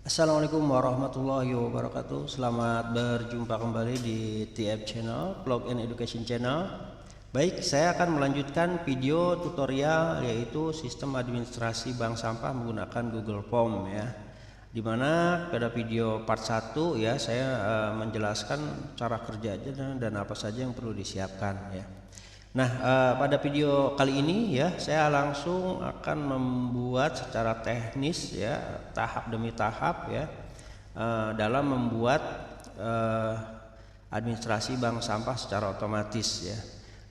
Assalamualaikum warahmatullahi wabarakatuh. Selamat berjumpa kembali di TF Channel, Blog and Education Channel. Baik, saya akan melanjutkan video tutorial yaitu sistem administrasi bank sampah menggunakan Google Form ya. Dimana pada video part 1 ya saya menjelaskan cara kerjanya dan apa saja yang perlu disiapkan ya. Nah, pada video kali ini ya saya langsung akan membuat secara teknis ya, tahap demi tahap ya, dalam membuat administrasi bank sampah secara otomatis ya.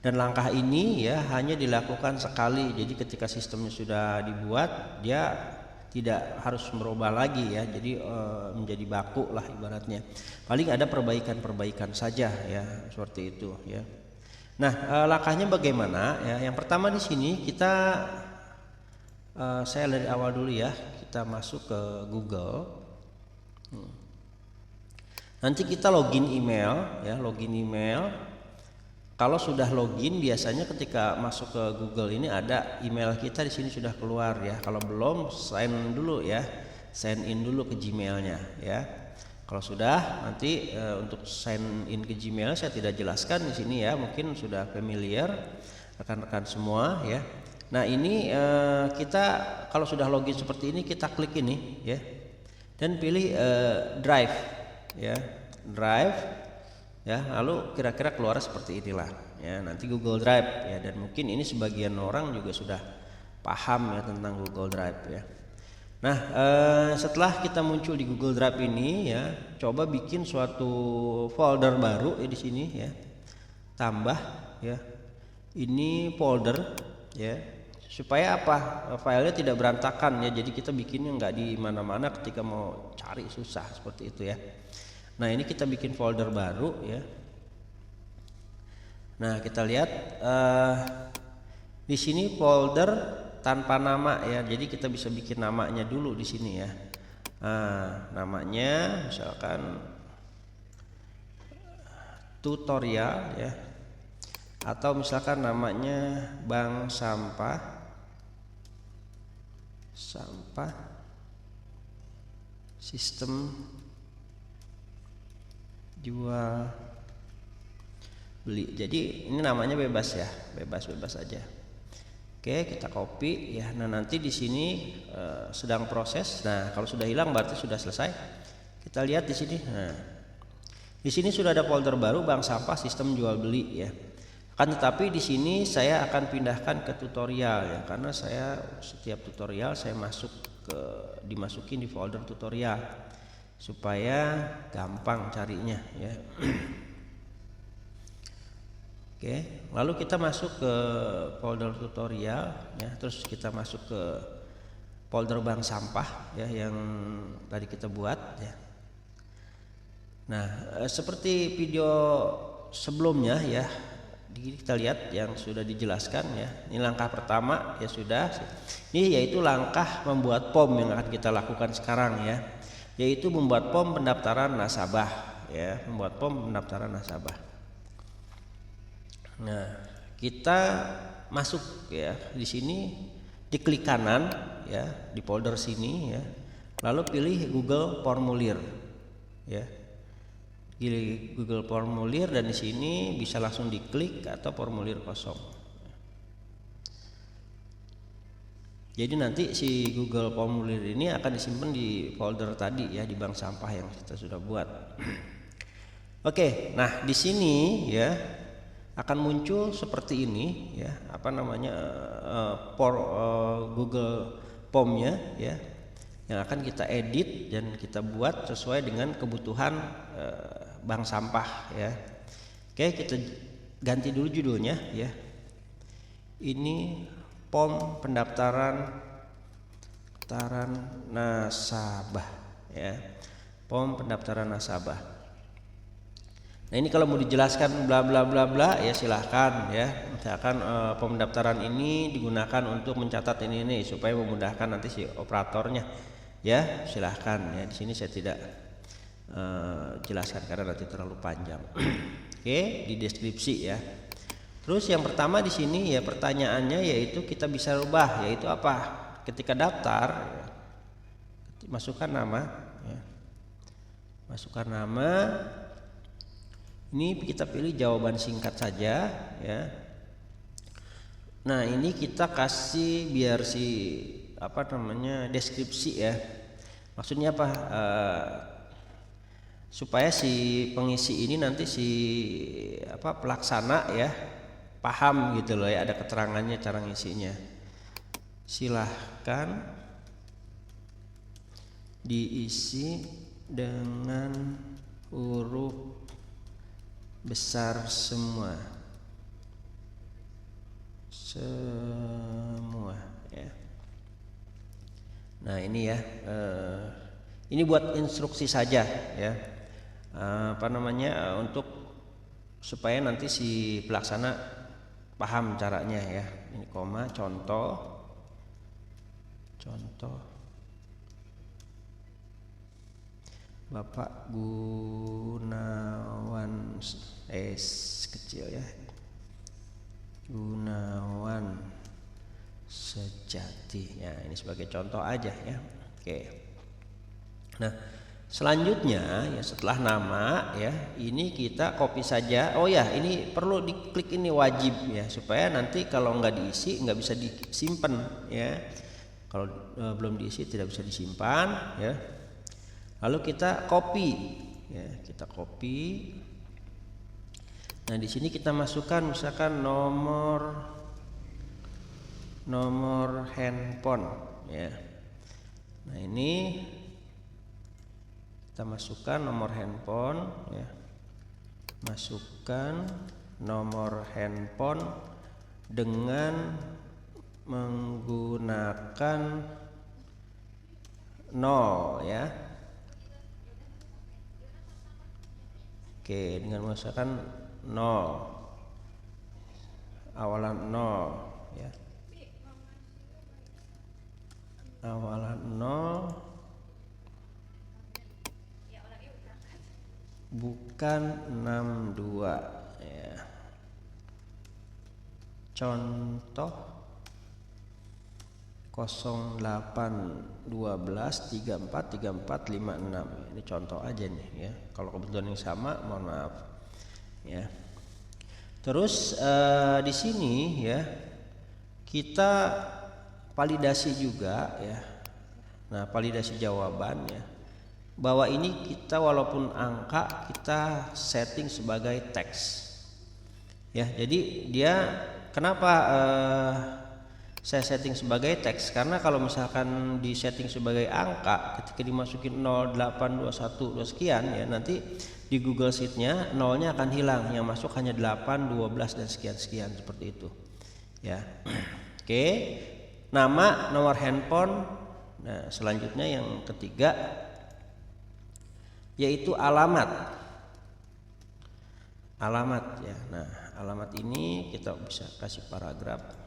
Dan langkah ini ya hanya dilakukan sekali. Jadi ketika sistemnya sudah dibuat, dia tidak harus merubah lagi ya. Jadi menjadi baku lah ibaratnya. Paling ada perbaikan-perbaikan saja ya, seperti itu ya. Nah, langkahnya bagaimana ya? Yang pertama di sini kita saya dari awal dulu ya, kita masuk ke Google. Nanti kita login email ya, login email. Kalau sudah login biasanya ketika masuk ke Google ini ada email kita di sini sudah keluar ya. Kalau belum sign dulu ya, sign in dulu ke Gmailnya ya. Kalau sudah nanti untuk sign in ke Gmail saya tidak jelaskan di sini ya, mungkin sudah familiar rekan-rekan semua ya. Nah ini kita kalau sudah login seperti ini kita klik ini ya dan pilih Drive ya, Drive ya, lalu kira-kira keluar seperti inilah ya, nanti Google Drive ya, dan mungkin ini sebagian orang juga sudah paham ya tentang Google Drive ya. Nah, setelah kita muncul di Google Drive ini ya, coba bikin suatu folder baru ya di sini ya. Tambah ya. Ini folder ya. Supaya apa? Filenya tidak berantakan ya. Jadi kita bikinnya nggak di mana-mana ketika mau cari susah seperti itu ya. Nah, ini kita bikin folder baru ya. Nah, kita lihat di sini folder tanpa nama ya, jadi kita bisa bikin namanya dulu di sini ya. Nah, namanya misalkan tutorial ya, atau misalkan namanya bank sampah sistem jual beli. Jadi ini namanya bebas ya, bebas aja. Oke, kita copy ya. Nah, nanti di sini sedang proses. Nah, kalau sudah hilang berarti sudah selesai. Kita lihat di sini. Nah, di sini sudah ada folder baru bank sampah sistem jual beli ya. Akan tetapi di sini saya akan pindahkan ke tutorial ya, karena saya setiap tutorial saya dimasukin di folder tutorial supaya gampang carinya ya. Oke, lalu kita masuk ke folder tutorial ya, terus kita masuk ke folder bank sampah ya yang tadi kita buat ya. Nah, seperti video sebelumnya ya, kita lihat yang sudah dijelaskan ya. Ini langkah pertama ya sudah. Ini yaitu langkah membuat form yang akan kita lakukan sekarang ya, yaitu membuat form pendaftaran nasabah ya, membuat form pendaftaran nasabah. Nah, kita masuk ya di sini, diklik kanan ya di folder sini ya, lalu pilih Google Formulir ya, pilih Google Formulir dan di sini bisa langsung diklik atau formulir kosong. Jadi nanti si Google Formulir ini akan disimpan di folder tadi ya, di bank sampah yang kita sudah buat. Oke, nah di sini ya akan muncul seperti ini ya, apa namanya Google Form-nya ya, yang akan kita edit dan kita buat sesuai dengan kebutuhan bank sampah ya. Oke, kita ganti dulu judulnya ya. Ini form pendaftaran nasabah ya, form pendaftaran nasabah. Nah, ini kalau mau dijelaskan bla bla bla bla ya silahkan ya. Misalkan pendaftaran ini digunakan untuk mencatat ini supaya memudahkan nanti si operatornya ya, silahkan ya. Di sini saya tidak jelaskan karena nanti terlalu panjang. Oke, di deskripsi ya. Terus yang pertama di sini ya, pertanyaannya yaitu kita bisa rubah, yaitu apa? Ketika daftar masukkan nama ya. Masukkan nama. Ini kita pilih jawaban singkat saja ya. Nah, ini kita kasih biar deskripsi ya. Maksudnya apa? Supaya si pengisi ini nanti pelaksana ya paham gitu loh ya, ada keterangannya cara ngisinya. Silahkan diisi dengan huruf besar semua ya. Nah ini ya, ini buat instruksi saja ya, untuk supaya nanti si pelaksana paham caranya ya. Ini koma, contoh Bapak Gunawan kecil ya, Gunawan Sejati ya, ini sebagai contoh aja ya. Oke, nah selanjutnya ya, setelah nama ya, ini kita copy saja. Oh ya, ini perlu diklik, ini wajib ya, supaya nanti kalau nggak diisi nggak bisa disimpan ya. Kalau belum diisi tidak bisa disimpan ya. Lalu kita copy ya, kita copy. Nah di sini kita masukkan misalkan nomor handphone ya. Nah ini kita masukkan nomor handphone ya. Masukkan nomor handphone dengan menggunakan 0 ya. Oke, dengan menggunakan 0, awalan 0 ya, awalan 0 bukan 62 ya. Contoh 0812343456. Ini contoh aja nih ya. Kalau kebetulan yang sama, mohon maaf ya. Terus di sini ya kita validasi juga ya. Nah, validasi jawaban ya. Bahwa ini kita walaupun angka kita setting sebagai teks. Ya, jadi dia kenapa saya setting sebagai teks, karena kalau misalkan di setting sebagai angka ketika dimasukin 0821 sekian ya, nanti di Google Sheet-nya nolnya akan hilang, yang masuk hanya 8, 12 dan sekian seperti itu ya. Oke, nama, nomor handphone. Nah selanjutnya yang ketiga yaitu alamat ya. Nah alamat ini kita bisa kasih paragraf.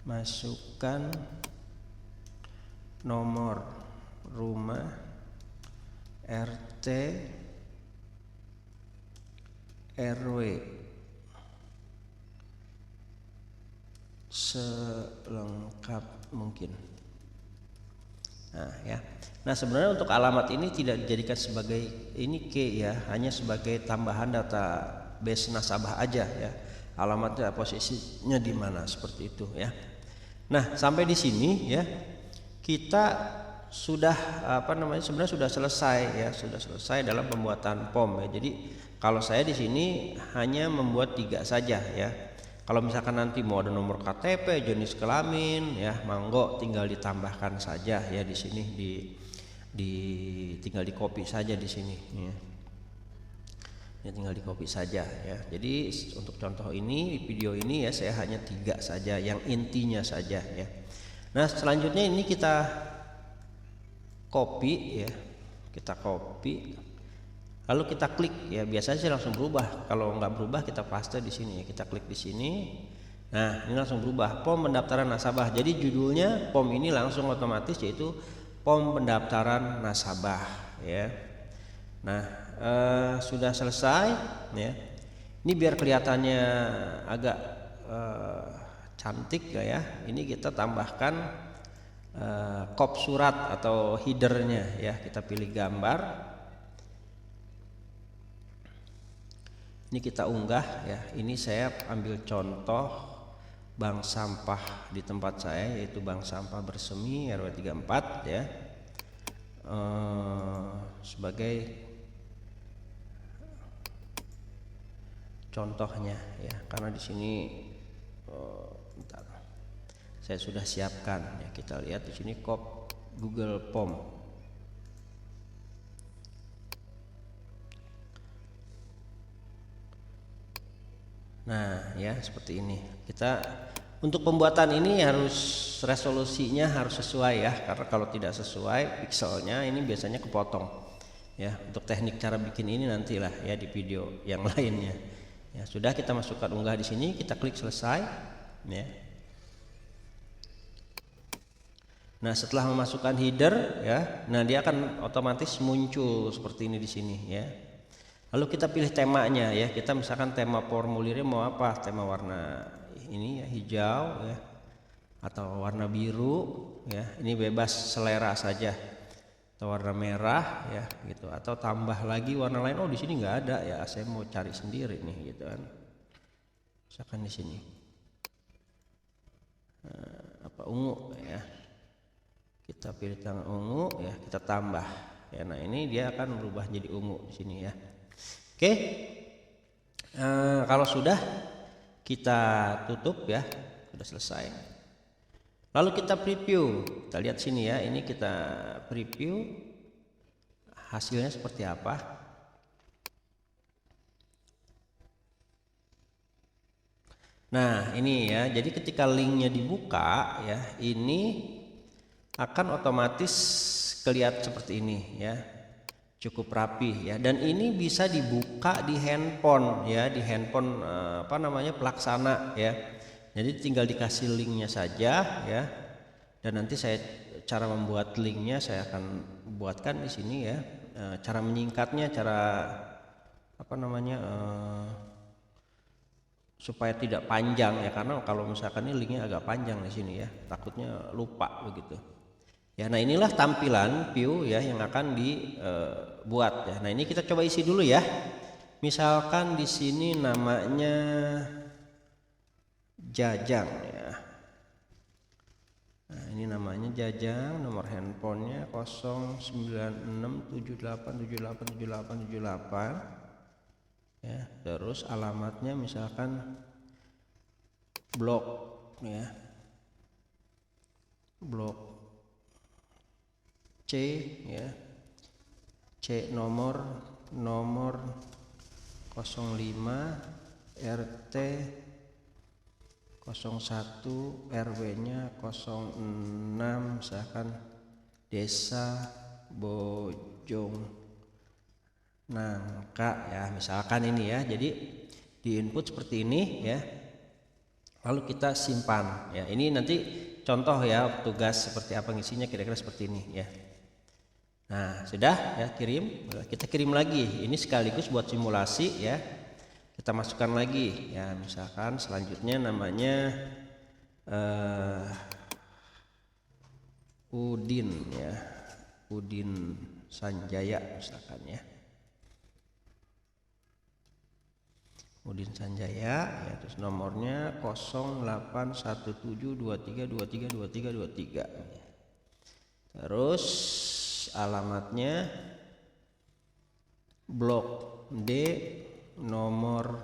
Masukkan nomor rumah, RT, RW selengkap mungkin. Nah ya. Nah sebenarnya untuk alamat ini tidak dijadikan sebagai ini key ya, hanya sebagai tambahan database nasabah aja ya. Alamatnya posisinya di mana seperti itu ya. Nah sampai di sini ya kita sudah sebenarnya sudah selesai ya, sudah selesai dalam pembuatan POM ya. Jadi kalau saya di sini hanya membuat 3 saja ya. Kalau misalkan nanti mau ada nomor KTP, jenis kelamin ya, monggo tinggal ditambahkan saja ya di sini, tinggal di copy saja di sini ya. Ya tinggal di copy saja ya. Jadi untuk contoh ini, video ini ya saya hanya 3 saja, yang intinya saja ya. Nah selanjutnya ini kita copy ya, kita copy lalu kita klik ya, biasanya sih langsung berubah. Kalau nggak berubah kita paste di sini ya, kita klik di sini. Nah ini langsung berubah, POM pendaftaran nasabah. Jadi judulnya POM ini langsung otomatis yaitu POM pendaftaran nasabah ya. Nah sudah selesai ya. Ini biar kelihatannya agak cantik ya. Ini kita tambahkan kop surat atau headernya ya. Kita pilih gambar. Ini kita unggah ya. Ini saya ambil contoh bank sampah di tempat saya, yaitu bank sampah Bersemi RW 34 ya. Sebagai contohnya ya, karena di sini bentar, saya sudah siapkan ya. Kita lihat di sini kop Google Form. Nah ya, seperti ini. Kita untuk pembuatan ini harus resolusinya harus sesuai ya, karena kalau tidak sesuai pixelnya ini biasanya kepotong ya. Untuk teknik cara bikin ini nantilah ya di video yang lainnya ya. Sudah, kita masukkan unggah di sini, kita klik selesai ya. Nah setelah memasukkan header ya, nah dia akan otomatis muncul seperti ini di sini ya. Lalu kita pilih temanya ya. Kita misalkan tema formulirnya mau apa? Tema warna ini ya, hijau ya, atau warna biru ya. Ini bebas selera saja. Atau warna merah ya gitu. Atau tambah lagi warna lain. Oh di sini nggak ada ya. Saya mau cari sendiri nih gitu kan. Misalkan di sini apa, ungu ya. Kita pilih tanggal ungu ya. Kita tambah ya. Nah ini dia akan berubah jadi ungu di sini ya. Oke, kalau sudah kita tutup ya, sudah selesai. Lalu kita preview, kita lihat sini ya, ini kita preview hasilnya seperti apa. Nah ini ya, jadi ketika linknya dibuka ya, ini akan otomatis kelihatan seperti ini ya. Cukup rapi ya, dan ini bisa dibuka di handphone ya, di handphone apa namanya, pelaksana ya. Jadi tinggal dikasih linknya saja ya, dan nanti saya cara membuat linknya saya akan buatkan di sini ya. Cara menyingkatnya, cara apa namanya, supaya tidak panjang ya, karena kalau misalkan ini linknya agak panjang di sini ya, takutnya lupa begitu. Ya, nah inilah tampilan view ya yang akan dibuat ya. Nah ini kita coba isi dulu ya. Misalkan di sini namanya Jajang ya. Nah ini namanya Jajang, nomor handphonenya 096787878878 ya. Terus alamatnya misalkan blok ya, blok C ya, C nomor 05 RT 01 RW-nya 06, misalkan Desa Bojong Nangka ya, misalkan ini ya. Jadi di input seperti ini ya, lalu kita simpan ya. Ini nanti contoh ya, tugas seperti apa ngisinya, kira-kira seperti ini ya. Nah sudah ya, kirim. Kita kirim lagi, ini sekaligus buat simulasi ya. Kita masukkan lagi ya, misalkan selanjutnya namanya Udin ya, Udin Sanjaya misalkan ya, Udin Sanjaya ya. Terus nomornya 081723232323. Terus alamatnya blok D nomor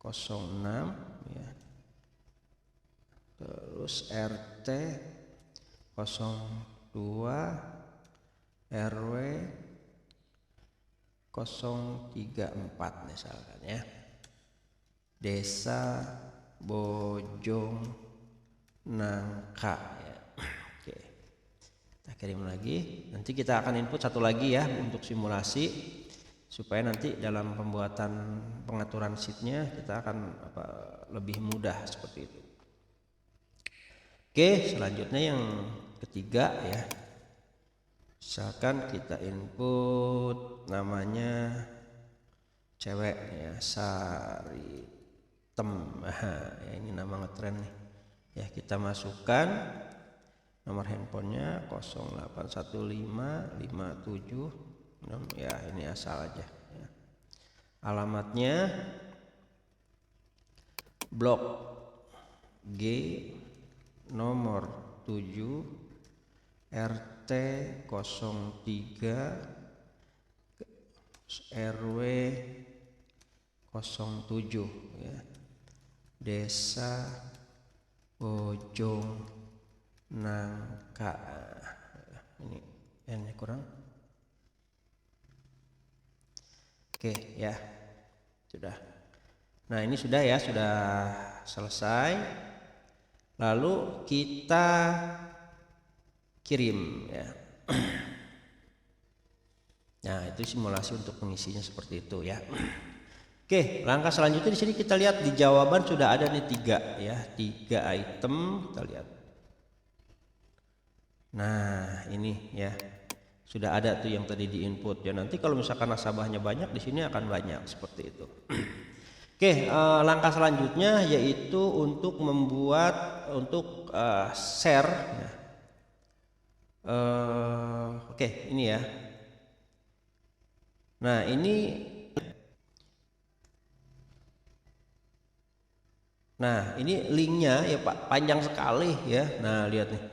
06 ya. Terus RT 02 RW 034 misalkan ya. Desa Bojong Nangka ya. Oke. Kita kirim lagi. Nanti kita akan input satu lagi ya untuk simulasi, supaya nanti dalam pembuatan pengaturan sheetnya kita akan lebih mudah seperti itu. Oke, selanjutnya yang ketiga ya. Misalkan kita input namanya cewek ya, Sari Tem. Ya, ini nama ngetren nih. Ya, kita masukkan nomor handphonenya 081557 ya, ini asal aja ya. Alamatnya Blok G nomor 7 RT 03 RW 07 ya. Desa Bojong Nangka. Ini N-nya kurang. Oke ya, sudah. Nah, ini sudah ya, sudah selesai. Lalu kita kirim ya. Nah, itu simulasi untuk pengisinya seperti itu ya. Oke, langkah selanjutnya di sini kita lihat di jawaban sudah ada nih 3 ya, 3 item, kita lihat. Nah, ini ya. Sudah ada tuh yang tadi di input ya. Nanti kalau misalkan nasabahnya banyak di sini akan banyak seperti itu. Oke, langkah selanjutnya yaitu untuk membuat share ya. Oke, ini ya. Nah, ini linknya ya Pak, panjang sekali ya. Nah, lihat nih.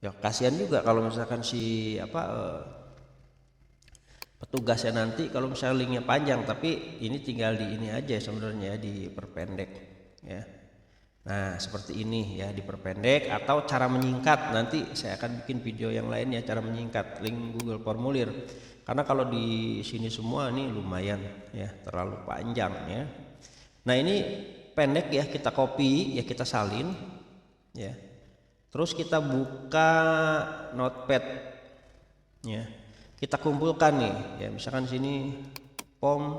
Ya, kasihan juga kalau misalkan si petugasnya nanti kalau misalnya linknya panjang, tapi ini tinggal di ini aja sebenarnya, diperpendek ya. Nah, seperti ini ya, diperpendek atau cara menyingkat. Nanti saya akan bikin video yang lain ya, cara menyingkat link Google Formulir. Karena kalau di sini semua ini lumayan ya, terlalu panjang ya. Nah, ini pendek ya, kita copy ya, kita salin ya. Terus kita buka notepad ya. Kita kumpulkan nih ya, misalkan sini form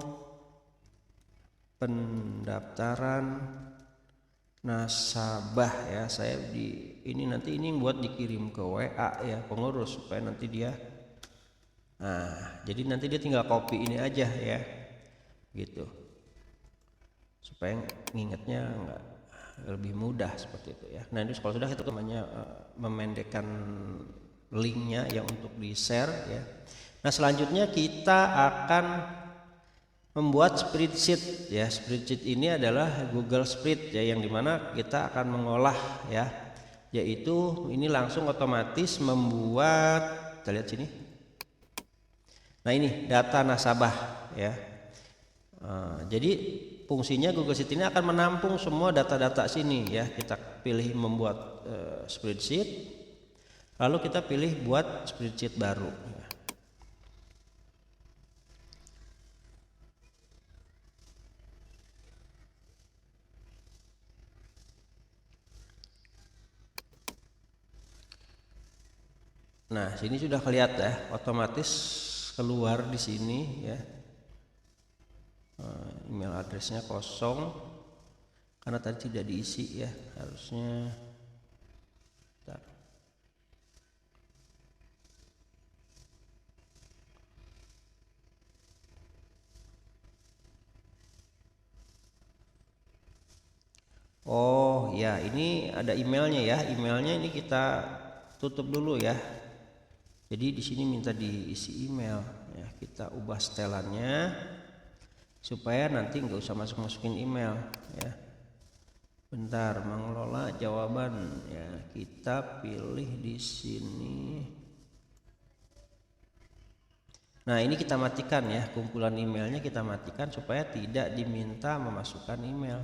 pendaftaran nasabah ya. Saya nanti ini buat dikirim ke WA ya pengurus supaya nanti dia, nah jadi nanti dia tinggal copy ini aja ya gitu, supaya ngingetnya nggak lebih mudah seperti itu ya. Nah, ini kalau sudah kita namanya memendekkan linknya ya untuk di share ya. Nah, selanjutnya kita akan membuat spreadsheet ya. Spreadsheet ini adalah Google Spread ya, yang dimana kita akan mengolah ya, yaitu ini langsung otomatis membuat, kita lihat sini. Nah, ini data nasabah ya. Jadi fungsinya Google Sheet ini akan menampung semua data-data sini ya. Kita pilih membuat spreadsheet, lalu kita pilih buat spreadsheet baru ya. Nah, sini sudah kelihatan ya, otomatis keluar di sini ya. Email addressnya kosong karena tadi tidak diisi ya, harusnya. Bentar. Oh ya, ini ada emailnya ya. Emailnya ini kita tutup dulu ya. Jadi di sini minta diisi email ya, kita ubah setelannya supaya nanti nggak usah masukin email ya. Bentar, mengelola jawaban ya, kita pilih di sini. Nah, ini kita matikan ya, kumpulan emailnya kita matikan supaya tidak diminta memasukkan email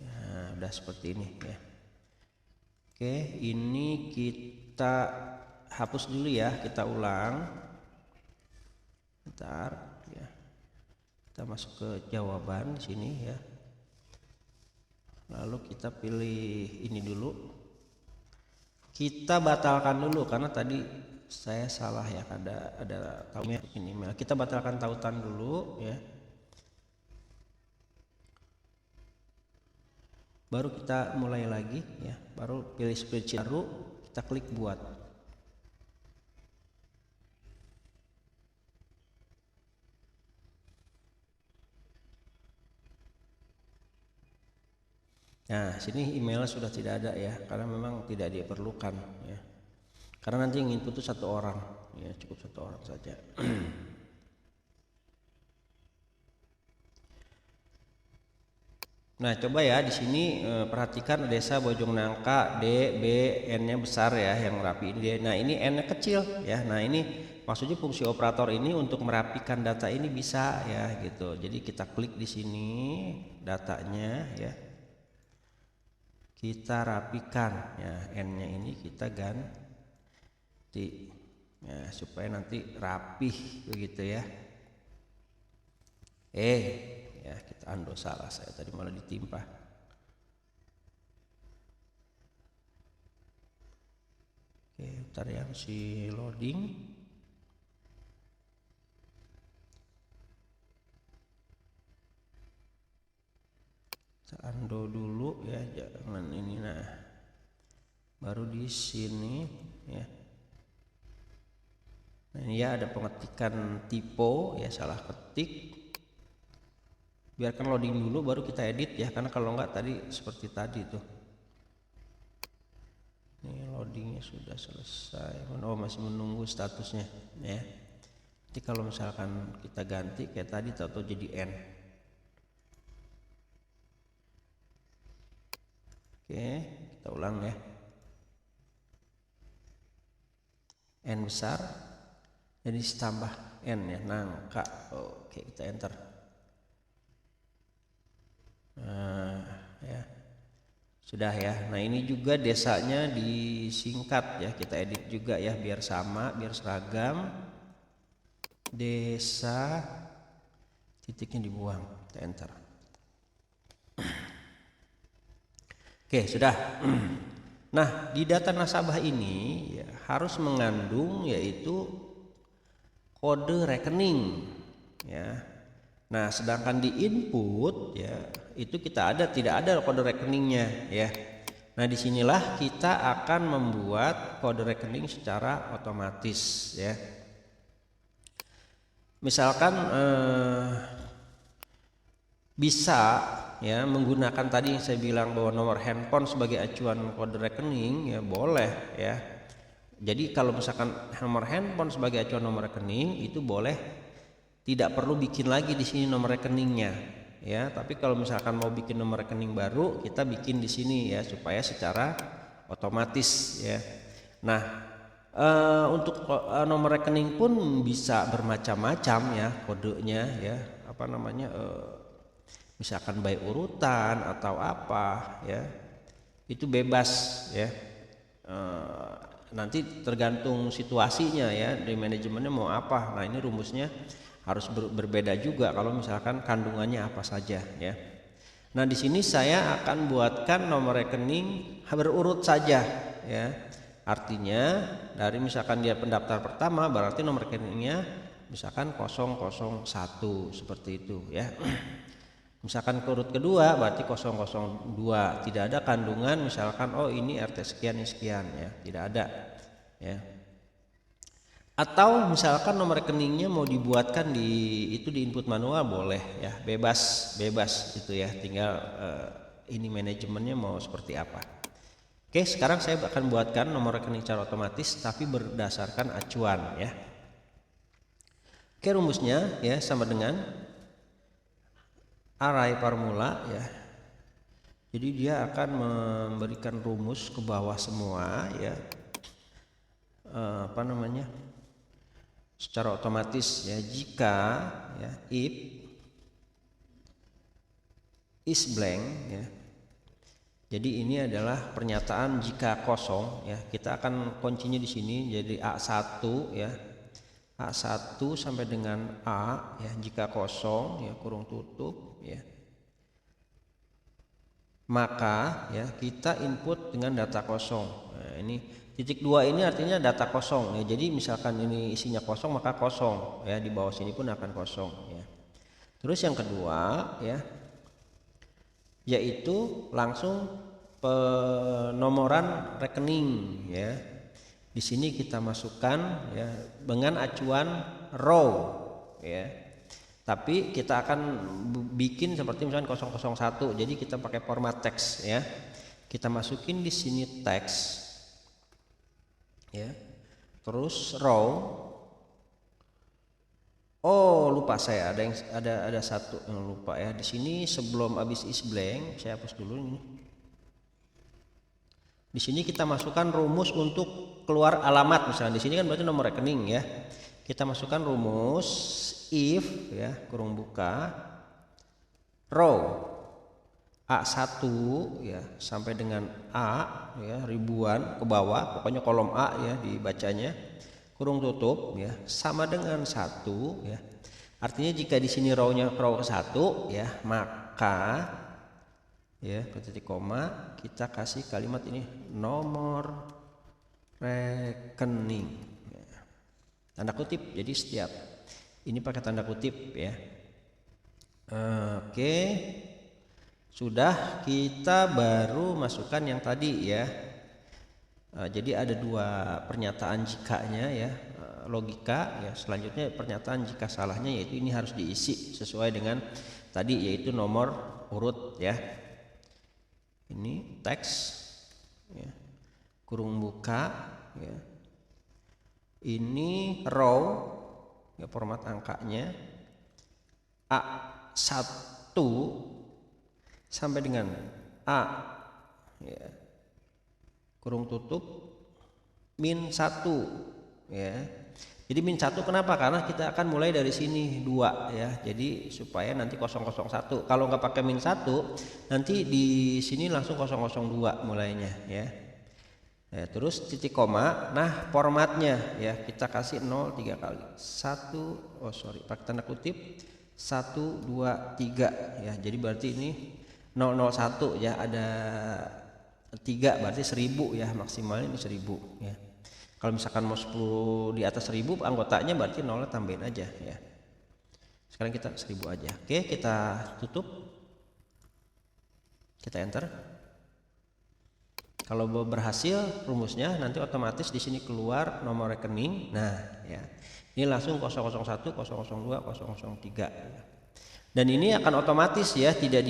ya. Udah seperti ini ya. Oke, ini kita hapus dulu ya, kita ulang. Bentar ya. Kita masuk ke jawaban di sini ya. Lalu kita pilih ini dulu. Kita batalkan dulu karena tadi saya salah ya, ada tahunya ini email. Kita batalkan tautan dulu ya. Baru kita mulai lagi ya, baru pilih spreadsheet baru, kita klik buat. Nah, sini emailnya sudah tidak ada ya, karena memang tidak diperlukan ya. Karena nanti yang input itu satu orang, ya cukup satu orang saja. Nah, coba ya di sini perhatikan desa Bojongnangka, D, B, N-nya besar ya, yang rapi ini. Nah, ini N-nya kecil ya. Nah, ini maksudnya fungsi operator ini untuk merapikan data ini bisa ya gitu. Jadi kita klik di sini datanya ya. Kita rapikan ya, N-nya ini kita ganti ya supaya nanti rapih begitu ya. Ya kita undo, salah saya tadi malah ditimpa. Oke, bentar ya, si loading. Kita undo dulu ya, jangan ini. Nah, baru di sini ya. Nah, ini ya ada pengetikan typo ya, salah ketik. Biarkan loading dulu baru kita edit ya, karena kalau enggak tadi seperti tadi tuh. Ini loadingnya sudah selesai. Oh, masih menunggu statusnya ya. Jadi kalau misalkan kita ganti kayak tadi atau jadi N. Oke, kita ulang ya. N besar jadi tambah N ya, nangka. Oke, kita enter. Nah, ya. Sudah ya. Nah, ini juga desanya disingkat ya, kita edit juga ya biar sama, biar seragam. Desa titiknya dibuang, kita enter. Oke, sudah. Nah, di data nasabah ini ya, harus mengandung yaitu kode rekening ya. Nah, sedangkan di input ya itu tidak ada kode rekeningnya ya. Nah, disinilah kita akan membuat kode rekening secara otomatis ya. Misalkan bisa ya menggunakan tadi yang saya bilang bahwa nomor handphone sebagai acuan kode rekening ya, boleh ya. Jadi kalau misalkan nomor handphone sebagai acuan nomor rekening itu boleh, tidak perlu bikin lagi di sini nomor rekeningnya ya. Tapi kalau misalkan mau bikin nomor rekening baru, kita bikin di sini ya supaya secara otomatis ya. Nah, untuk nomor rekening pun bisa bermacam-macam ya kodenya ya. Apa namanya? Misalkan by urutan atau apa ya. Itu bebas ya. Nanti tergantung situasinya ya, di manajemennya mau apa. Nah, ini rumusnya harus berbeda juga kalau misalkan kandungannya apa saja ya. Nah, di sini saya akan buatkan nomor rekening berurut saja ya. Artinya dari misalkan dia pendaftar pertama berarti nomor rekeningnya misalkan 001 seperti itu ya. Misalkan urut kedua berarti 002, tidak ada kandungan misalkan oh ini RT sekian ya, tidak ada ya. Atau misalkan nomor rekeningnya mau dibuatkan di input manual boleh ya, bebas itu ya, tinggal ini manajemennya mau seperti apa. Oke, sekarang saya akan buatkan nomor rekening secara otomatis tapi berdasarkan acuan ya. Oke, rumusnya ya sama dengan array formula ya. Jadi dia akan memberikan rumus ke bawah semua ya. Apa namanya? Secara otomatis ya, jika ya if is blank ya. Jadi ini adalah pernyataan jika kosong ya. Kita akan kuncinya di sini jadi A1 ya. A1 sampai dengan A ya, jika kosong ya kurung tutup ya, maka ya kita input dengan data kosong. Nah, ini titik 2 ini artinya data kosong ya. Jadi misalkan ini isinya kosong maka kosong ya, di bawah sini pun akan kosong ya. Terus yang kedua ya, yaitu langsung penomoran rekening ya. Di sini kita masukkan ya dengan acuan row ya. Tapi kita akan bikin seperti misalnya 001. Jadi kita pakai format teks ya. Kita masukin di sini teks ya. Terus row. Oh, lupa saya ada satu yang lupa ya. Di sini sebelum habis is blank, saya hapus dulu ini. Di sini kita masukkan rumus untuk keluar alamat, misalnya di sini kan berarti nomor rekening ya. Kita masukkan rumus if ya, kurung buka row A1 ya sampai dengan A ya, ribuan ke bawah, pokoknya kolom A ya dibacanya, kurung tutup ya, sama dengan 1 ya. Artinya jika di sini row-nya row ke-1 ya, maka ya titik koma kita kasih kalimat ini nomor rekening ya. Tanda kutip, jadi setiap ini pakai tanda kutip ya. Oke, sudah, kita baru masukkan yang tadi ya. Jadi ada dua pernyataan jikanya ya, logika ya. Selanjutnya pernyataan jika salahnya, yaitu ini harus diisi sesuai dengan tadi, yaitu nomor urut ya. Ini teks ya, kurung buka ya. Ini row ya, format angkanya A1 sampai dengan A ya, kurung tutup min 1 ya. Jadi min 1 kenapa? Karena kita akan mulai dari sini 2 ya. Jadi supaya nanti 001. Kalau nggak pakai min 1, nanti di sini langsung 002 mulainya ya. Ya, terus titik koma. Nah, formatnya ya kita kasih 0 3 kali. Pakai tanda kutip 1 2 3 ya. Jadi berarti ini 001 ya, ada 3 berarti 1000 ya, maksimalnya ini 1000 ya. Kalau misalkan mau 10 di atas 1000 anggotanya, berarti 0 tambahin aja ya. Sekarang kita 1000 aja. Oke, kita tutup. Kita enter. Kalau berhasil rumusnya, nanti otomatis di sini keluar nomor rekening. Nah, ya. Ini langsung 001, 002, 003 ya. Dan ini akan otomatis ya, tidak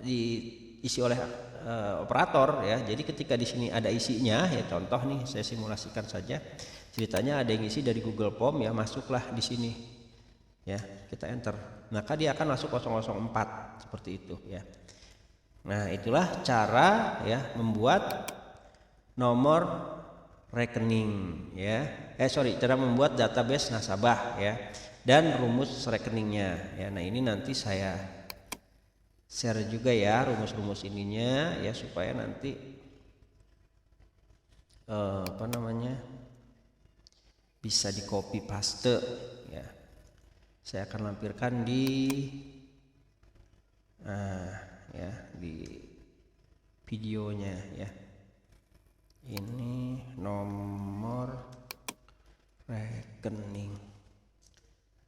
diisi oleh operator ya. Jadi ketika di sini ada isinya ya, contoh nih saya simulasikan saja, ceritanya ada yang isi dari Google Form ya, masuklah di sini ya, kita enter, maka dia akan masuk 004 seperti itu ya. Nah, itulah cara ya membuat nomor rekening ya, cara membuat database nasabah ya, dan rumus rekeningnya ya. Nah, ini nanti saya share juga ya rumus-rumus ininya ya, supaya nanti bisa di copy paste ya. Saya akan lampirkan di videonya ya. Ini nomor rekening.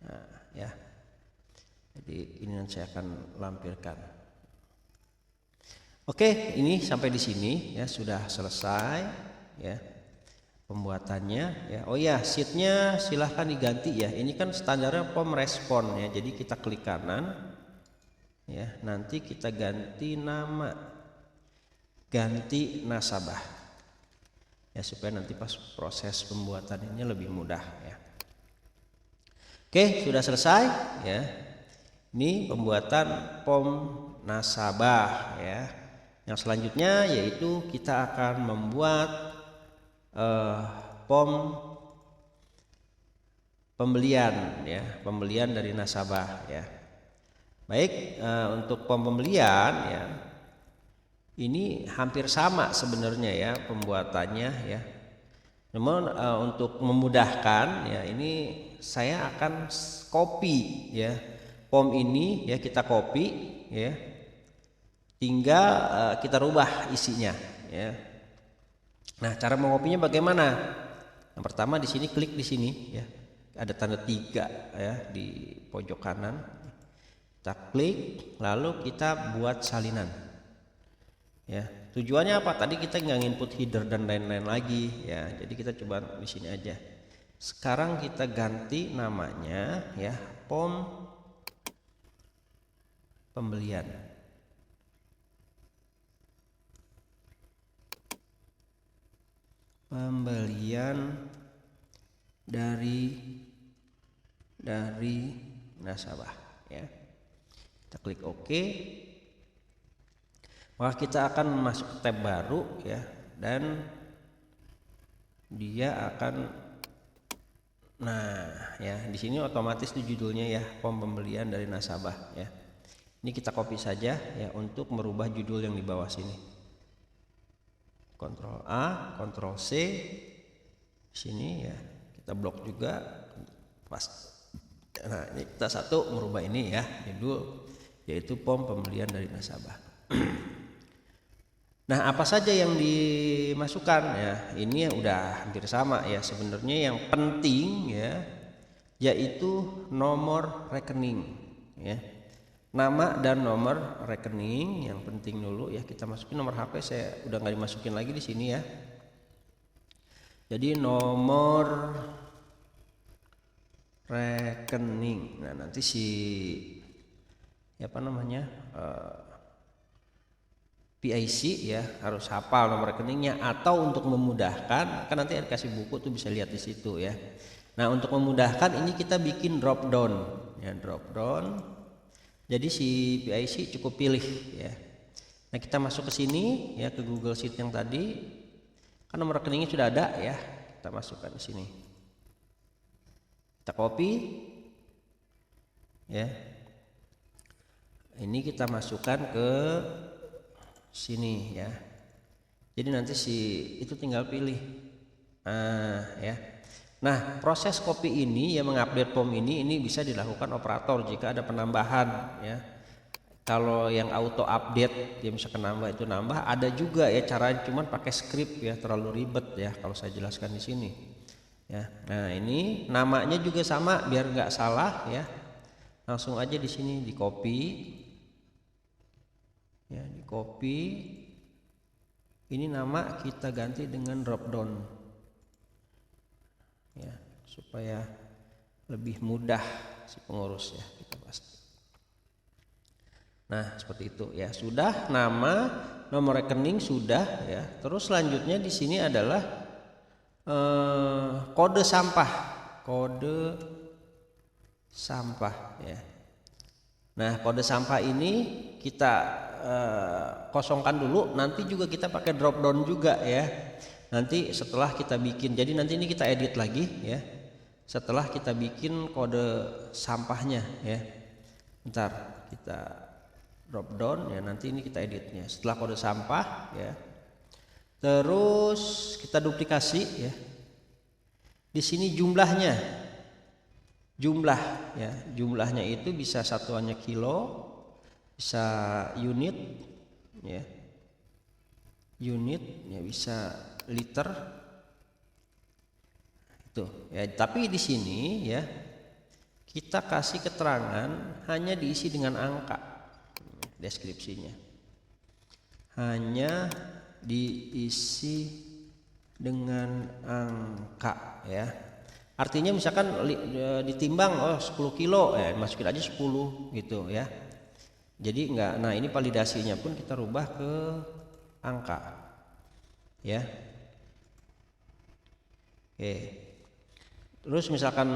Nah, ya. Jadi ini nanti saya akan lampirkan. Oke, ini sampai di sini ya, sudah selesai ya pembuatannya ya. Oh ya, sheetnya silahkan diganti ya. Ini kan standarnya form respon ya. Jadi kita klik kanan ya, nanti kita ganti nama, ganti nasabah ya, supaya nanti pas proses pembuatannya lebih mudah ya. Oke, sudah selesai ya. Ini pembuatan form nasabah ya. Yang selanjutnya yaitu kita akan membuat form pembelian ya, pembelian dari nasabah ya. Baik, untuk form pembelian ya, ini hampir sama sebenarnya ya pembuatannya ya. Namun untuk memudahkan ya, ini saya akan copy ya form ini ya, kita copy ya. Tinggal kita rubah isinya ya. Nah, cara mengopinya bagaimana? Yang pertama di sini, klik di sini ya. Ada tanda 3 ya di pojok kanan. Kita klik, lalu kita buat salinan. Ya, tujuannya apa? Tadi kita nggak input header dan lain-lain lagi ya. Jadi kita coba di sini aja. Sekarang kita ganti namanya ya, POM pembelian. Pembelian dari nasabah ya. Kita klik OK. Maka kita akan masuk ke tab baru ya, dan dia akan, nah ya, di sini otomatis di judulnya ya, POM pembelian dari nasabah ya. Ini kita copy saja ya untuk merubah judul yang di bawah sini. Ctrl A, Ctrl C, sini ya kita blok juga pas. Nah ini kita satu merubah ini ya, judul yaitu POM pembelian dari nasabah. Nah apa saja yang dimasukkan ya, ini udah hampir sama ya sebenarnya. Yang penting ya yaitu nomor rekening ya, nama dan nomor rekening yang penting dulu ya. Kita masukin nomor HP, saya udah nggak dimasukin lagi di sini ya. Jadi nomor rekening, nah nanti si apa namanya PIC ya harus hafal nomor rekeningnya, atau untuk memudahkan kan nanti dikasih buku tuh bisa lihat di situ ya. Nah untuk memudahkan ini kita bikin drop down ya, drop down. Jadi si PIC cukup pilih ya. Nah kita masuk ke sini ya, ke Google Sheet yang tadi kan nomor rekeningnya sudah ada ya, kita masukkan di sini. Kita copy ya. Ini kita masukkan ke sini ya. Jadi nanti si itu tinggal pilih. Ya. Nah, proses copy ini yang mengupdate POM ini bisa dilakukan operator jika ada penambahan ya. Kalau yang auto update dia misalkan nambah itu nambah, ada juga ya caranya, cuman pakai script ya, terlalu ribet ya kalau saya jelaskan di sini. Ya. Nah, ini namanya juga sama biar nggak salah ya. Langsung aja di sini di copy. Ya, di copy. Ini nama kita ganti dengan drop down. Ya, supaya lebih mudah si pengurus ya, kita pasti. Nah, seperti itu ya. Sudah nama, nomor rekening sudah ya. Terus selanjutnya di sini adalah kode sampah. Kode sampah ya. Nah, kode sampah ini kita kosongkan dulu, nanti juga kita pakai drop down juga ya. Nanti setelah kita bikin, jadi nanti ini kita edit lagi ya. Setelah kita bikin kode sampahnya ya. Bentar, kita drop down ya, nanti ini kita editnya. Setelah kode sampah ya. Terus kita duplikasi ya. Di sini jumlahnya. Jumlah ya, jumlahnya itu bisa satuannya kilo, bisa unit ya, unit ya, bisa liter itu ya. Tapi di sini ya kita kasih keterangan hanya diisi dengan angka, deskripsinya hanya diisi dengan angka ya. Artinya misalkan ditimbang 10 kilo ya, masukin aja 10 gitu ya. Jadi enggak, nah ini validasinya pun kita rubah ke angka ya. Oke. Terus misalkan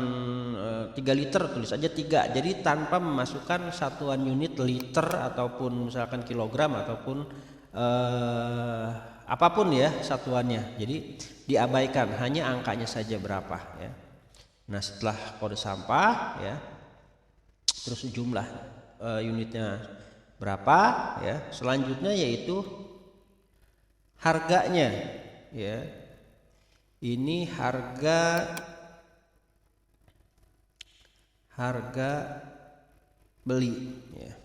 3 liter, tulis aja 3. Jadi tanpa memasukkan satuan unit liter ataupun misalkan kilogram ataupun apapun ya satuannya. Jadi diabaikan, hanya angkanya saja berapa ya. Nah, setelah kode sampah ya, terus jumlah unitnya berapa ya. Selanjutnya yaitu harganya ya. Ini harga beli ya.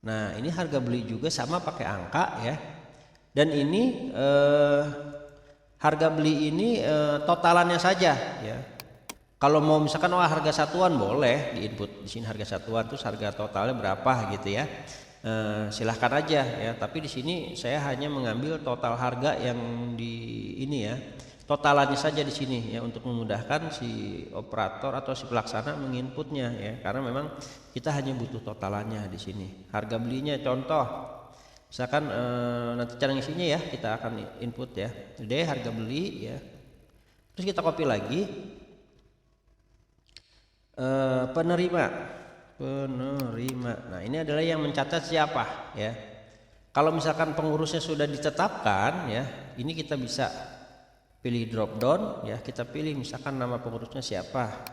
Nah, ini harga beli juga sama pakai angka ya. Dan ini harga beli ini totalannya saja ya. Kalau mau misalkan harga satuan boleh diinput di sini harga satuan, terus harga totalnya berapa gitu ya. Silahkan aja ya. Tapi di sini saya hanya mengambil total harga yang di ini ya. totalannya saja di sini ya, untuk memudahkan si operator atau si pelaksana menginputnya ya, karena memang kita hanya butuh totalannya di sini. Harga belinya contoh, misalkan nanti cara ngisinya ya kita akan input ya, D harga beli ya, terus kita copy lagi penerima. Nah ini adalah yang mencatat siapa ya. Kalau misalkan pengurusnya sudah ditetapkan ya, ini kita bisa pilih drop down ya, kita pilih misalkan nama pengurusnya siapa,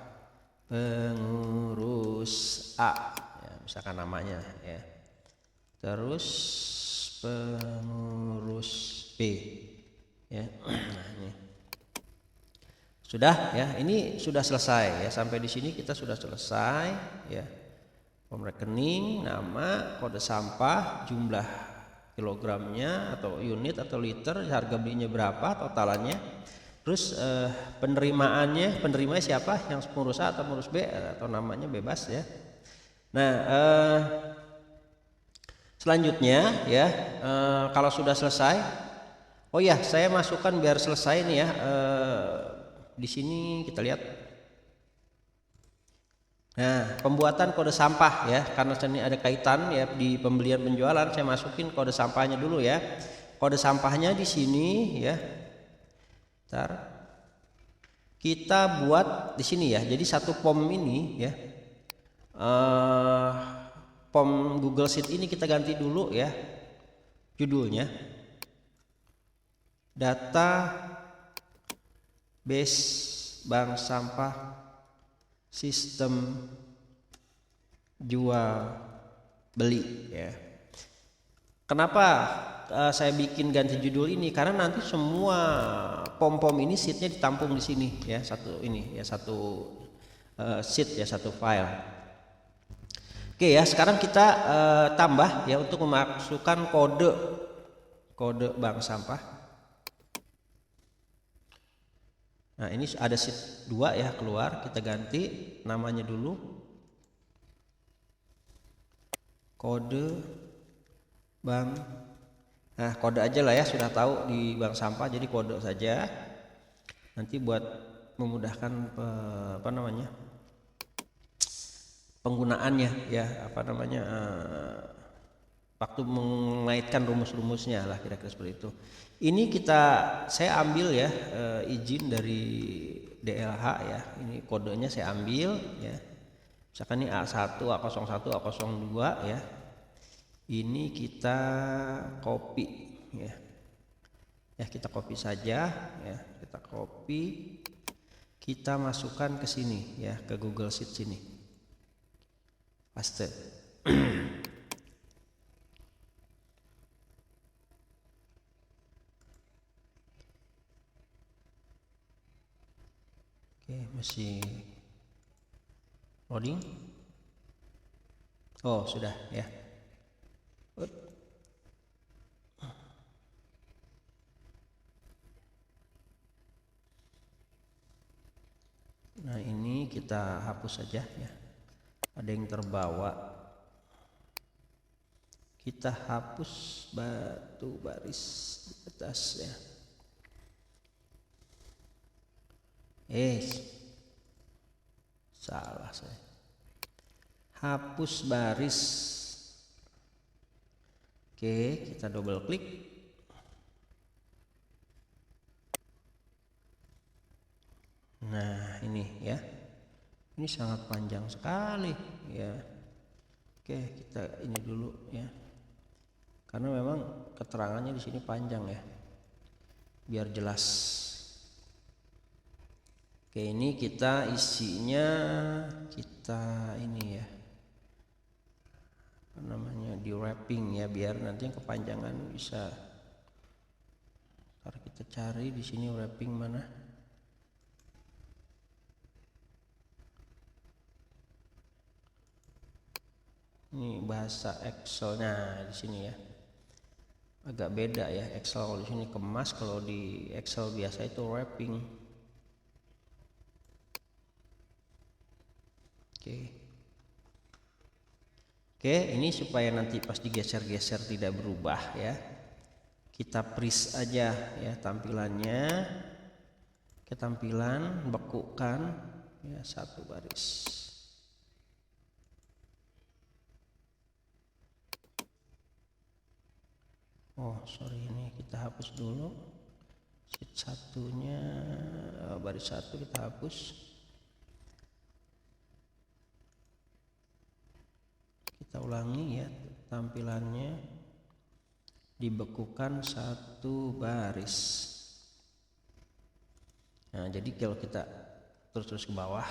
pengurus A ya, misalkan namanya ya, terus pengurus B ya. Nah ini sudah ya, ini sudah selesai ya, sampai di sini kita sudah selesai ya. Form rekening, nama, kode sampah, jumlah kilogramnya atau unit atau liter, harga belinya berapa, totalannya. Terus penerimanya siapa, yang pengurus A atau pengurus B atau namanya bebas ya. Nah selanjutnya ya, kalau sudah selesai, oh ya saya masukkan biar selesai nih ya, di sini kita lihat. Nah, pembuatan kode sampah ya, karena ini ada kaitan ya di pembelian penjualan, saya masukin kode sampahnya dulu ya. Kode sampahnya di sini ya. Ntar kita buat di sini ya. Jadi satu POM ini ya, POM Google Sheet ini kita ganti dulu ya, judulnya data base bank sampah sistem jual beli ya. Kenapa saya bikin ganti judul ini? Karena nanti semua pom-pom ini sheetnya ditampung di sini ya, satu ini ya, satu sheet ya, satu file. Oke ya, sekarang kita tambah ya untuk memasukkan kode bank sampah. Nah ini ada sheet 2 ya keluar, kita ganti namanya dulu, kode bank. Nah kode aja lah ya, sudah tahu di bank sampah jadi kode saja. Nanti buat memudahkan penggunaannya ya, waktu mengaitkan rumus-rumusnya lah, kira-kira seperti itu. Ini saya ambil ya izin dari DLH ya. Ini kodenya saya ambil ya. Misalkan ini A1, A01, A02 ya. Ini kita copy ya. Ya kita copy saja ya. Kita copy, kita masukkan ke sini ya, ke Google Sheet sini. Paste. Oke, masih loading. Oh sudah ya. Nah ini kita hapus saja ya, ada yang terbawa, kita hapus batu baris di atas ya. Salah saya, hapus baris. Oke, kita double klik. Nah ini ya, ini sangat panjang sekali ya. Oke, kita ini dulu ya, karena memang keterangannya di sini panjang ya, biar jelas. Oke, ini kita isinya kita ini ya, di wrapping ya, biar nanti yang kepanjangan bisa. Ntar kita cari di sini wrapping mana. Ini bahasa Excelnya di sini ya, agak beda ya. Excel kalau di sini kemas, kalau di Excel biasa itu wrapping. Oke, ini supaya nanti pas digeser-geser tidak berubah ya, kita freeze aja ya tampilannya. tampilan, bekukan ya, 1 baris. Oh sorry, ini kita hapus dulu sheet 1-nya, baris 1 kita hapus. Kita ulangi ya, tampilannya dibekukan 1 baris. Nah jadi kalau kita terus ke bawah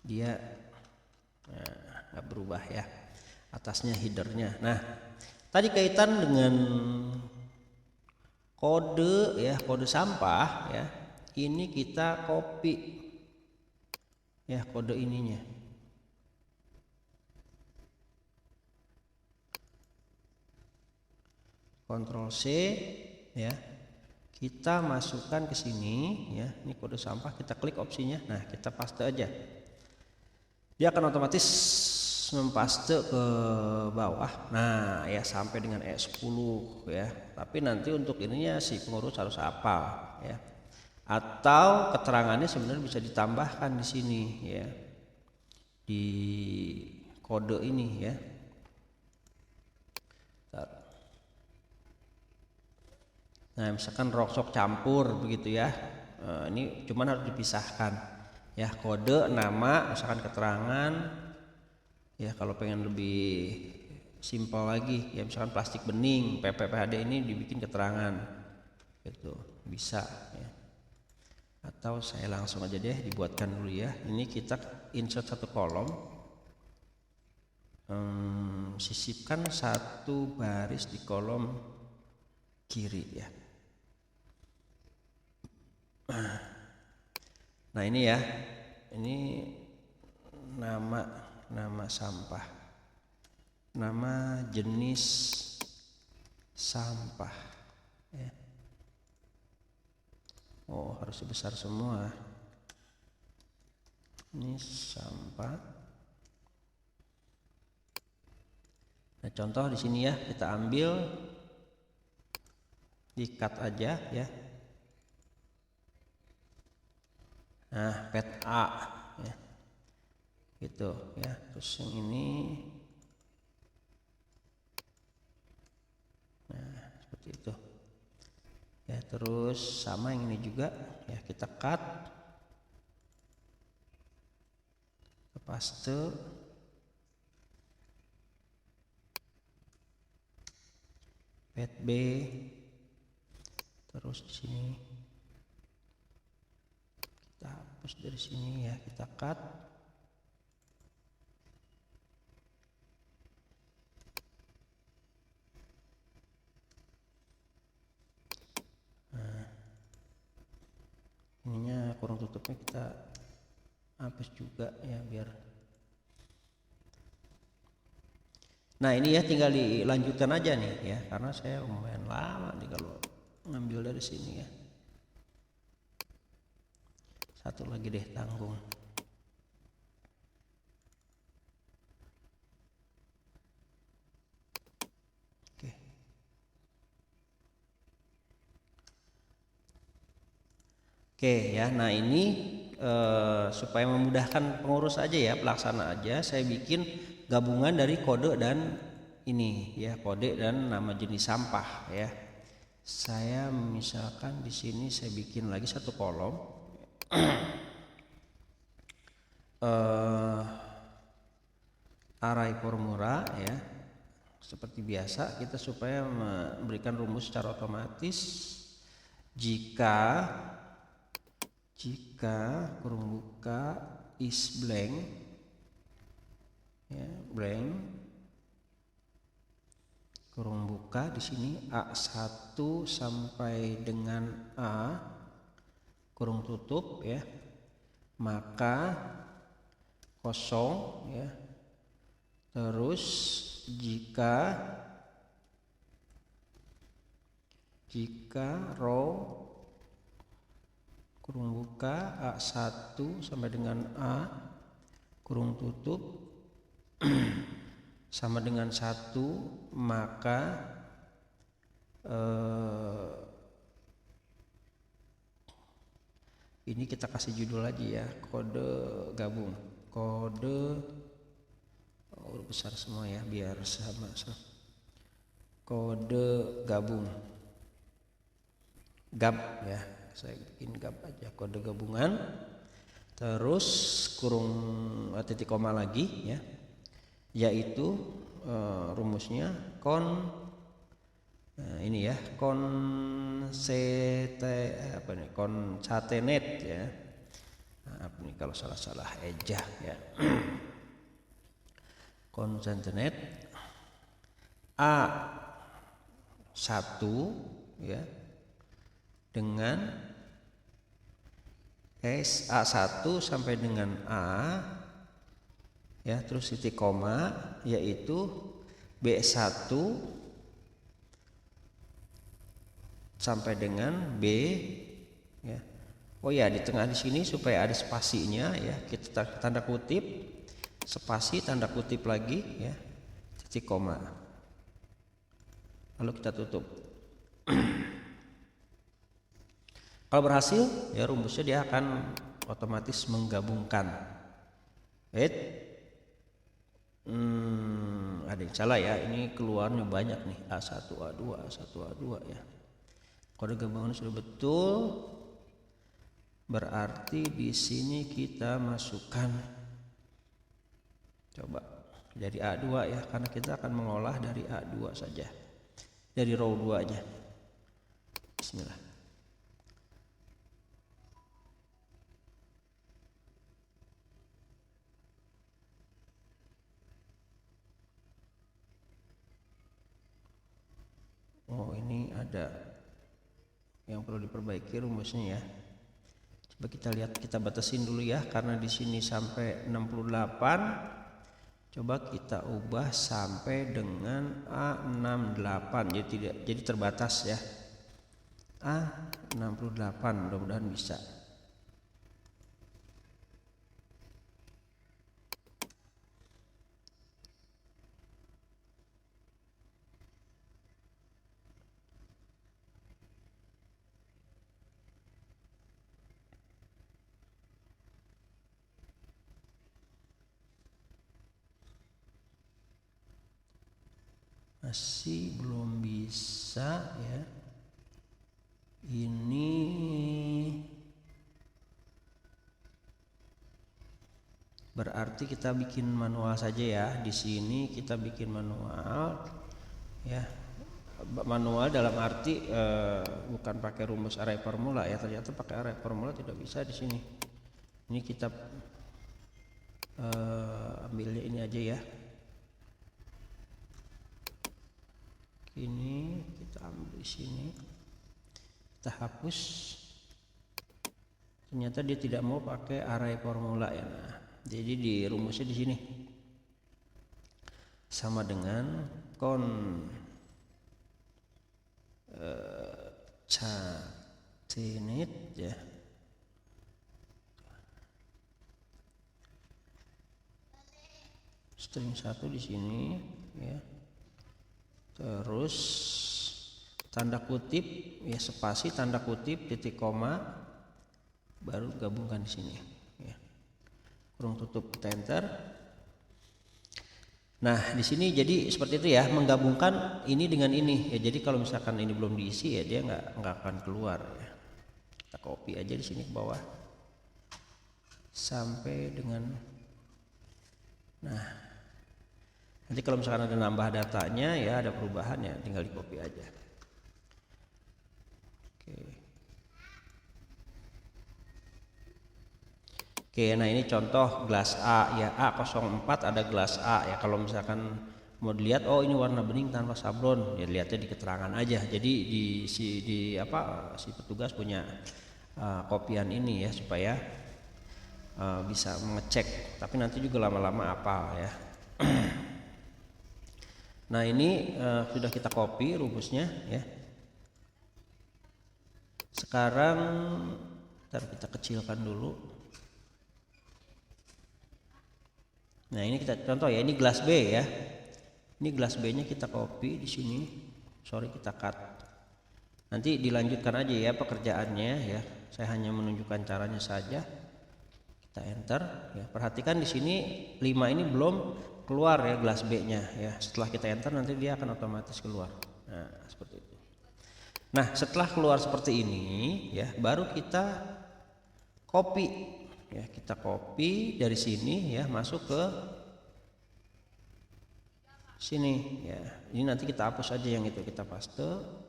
dia nggak berubah ya, atasnya headernya. Nah tadi kaitan dengan kode ya, kode sampah ya, ini kita copy ya kode ininya. Ctrl C ya, kita masukkan ke sini ya, ini kode sampah, kita klik opsinya, nah kita paste aja, dia akan otomatis mempaste ke bawah. Nah ya sampai dengan E10 ya, tapi nanti untuk ininya si pengurus harus hafal ya, atau keterangannya sebenarnya bisa ditambahkan di sini ya, di kode ini ya. Nah misalkan roksok campur begitu ya, ini cuman harus dipisahkan ya, kode, nama, misalkan keterangan ya. Kalau pengen lebih simpel lagi ya, misalkan plastik bening PPPHD ini dibikin keterangan gitu, bisa ya. Atau saya langsung aja deh dibuatkan dulu ya, ini kita insert 1 kolom, sisipkan 1 baris di kolom kiri ya. Nah ini ya, ini nama sampah, nama jenis sampah ya. Oh harus besar semua, ini sampah. Nah contoh di sini ya, kita ambil, di cut aja ya. Nah pet A ya, gitu ya. Terus yang ini, nah seperti itu ya. Terus sama yang ini juga ya, kita cut, kita paste, pet B, terus di sini kita hapus dari sini ya, kita cut. Nah, ininya kurung tutupnya kita hapus juga ya, biar. Nah ini ya tinggal dilanjutkan aja nih ya, karena saya lumayan lama nih kalau ngambil dari sini ya. Satu lagi deh, tanggung. Oke. Oke ya, nah ini supaya memudahkan pengurus aja ya, pelaksana aja, saya bikin gabungan dari kode dan ini ya, kode dan nama jenis sampah ya. Saya misalkan di sini saya bikin lagi 1 kolom, array formula ya, seperti biasa kita supaya memberikan rumus secara otomatis. Jika kurung buka is blank ya, blank kurung buka, di sini A1 sampai dengan A kurung tutup ya, maka kosong ya. Terus jika row kurung buka A1 sampai dengan A kurung tutup sama dengan 1, maka Ini kita kasih judul aja ya, kode gabung. Kode besar semua ya biar sama. Kode gabung. Gab ya. Saya bikin gab aja, kode gabungan. Terus kurung titik koma lagi ya. Yaitu rumusnya ini ya, concatenate ya. Nah, ini kalau salah ejah ya. Concatenate A1 ya dengan A1 sampai dengan A ya, terus titik koma, yaitu B1 sampai dengan B ya. Oh ya, di tengah di sini supaya ada spasinya ya, kita tanda kutip, spasi, tanda kutip lagi ya, titik koma. Lalu kita tutup. Kalau berhasil ya, rumusnya dia akan otomatis menggabungkan. Ada yang salah ya, ini keluarnya banyak nih, A1 A2 A1 A2 ya. Kode gabungan sudah betul, berarti di sini kita masukkan, coba jadi A2 ya, karena kita akan mengolah dari A2 saja, dari row 2 aja. Bismillah. Oh, ini ada yang perlu diperbaiki rumusnya ya. Coba kita lihat, kita batasin dulu ya, karena di sini sampai 68. Coba kita ubah sampai dengan A68, jadi terbatas ya. A68, mudah-mudahan bisa. Masih belum bisa ya. Ini berarti kita bikin manual saja ya. Di sini kita bikin manual ya. Manual dalam arti bukan pakai rumus array formula ya. Ternyata pakai array formula tidak bisa di sini. Ini kita ambilnya ini aja ya. Ini kita ambil di sini, kita hapus. Ternyata dia tidak mau pakai array formula ya. Nah, jadi di rumusnya di sini sama dengan concatenate ya. String 1 di sini ya. Terus tanda kutip ya, spasi, tanda kutip, titik koma, baru gabungkan di sini ya. Kurung tutup, kita enter. Nah, di sini jadi seperti itu ya, menggabungkan ini dengan ini ya. Jadi kalau misalkan ini belum diisi ya, dia nggak akan keluar ya. Kita copy aja di sini ke bawah sampai dengan, nah nanti kalau misalkan ada nambah datanya ya, ada perubahan ya, tinggal di copy aja. Oke, nah ini contoh gelas A ya, A04 ada gelas A ya. Kalau misalkan mau dilihat, oh ini warna bening tanpa sablon ya, lihatnya di keterangan aja. Jadi si petugas punya kopian ini ya, supaya bisa mengecek, tapi nanti juga lama-lama apal ya. Nah ini sudah kita copy rumusnya ya. Sekarang ntar kita kecilkan dulu. Nah ini kita contoh ya, ini gelas B ya. Ini gelas B nya kita copy di sini. Sorry, kita cut. Nanti dilanjutkan aja ya pekerjaannya ya. Saya hanya menunjukkan caranya saja. Kita enter ya. Perhatikan di sini 5 ini belum keluar ya gelas B-nya ya. Setelah kita enter nanti dia akan otomatis keluar. Nah, seperti itu. Nah, setelah keluar seperti ini ya, baru kita copy ya. Kita copy dari sini ya, masuk ke sini ya. Ini nanti kita hapus aja yang itu, kita paste.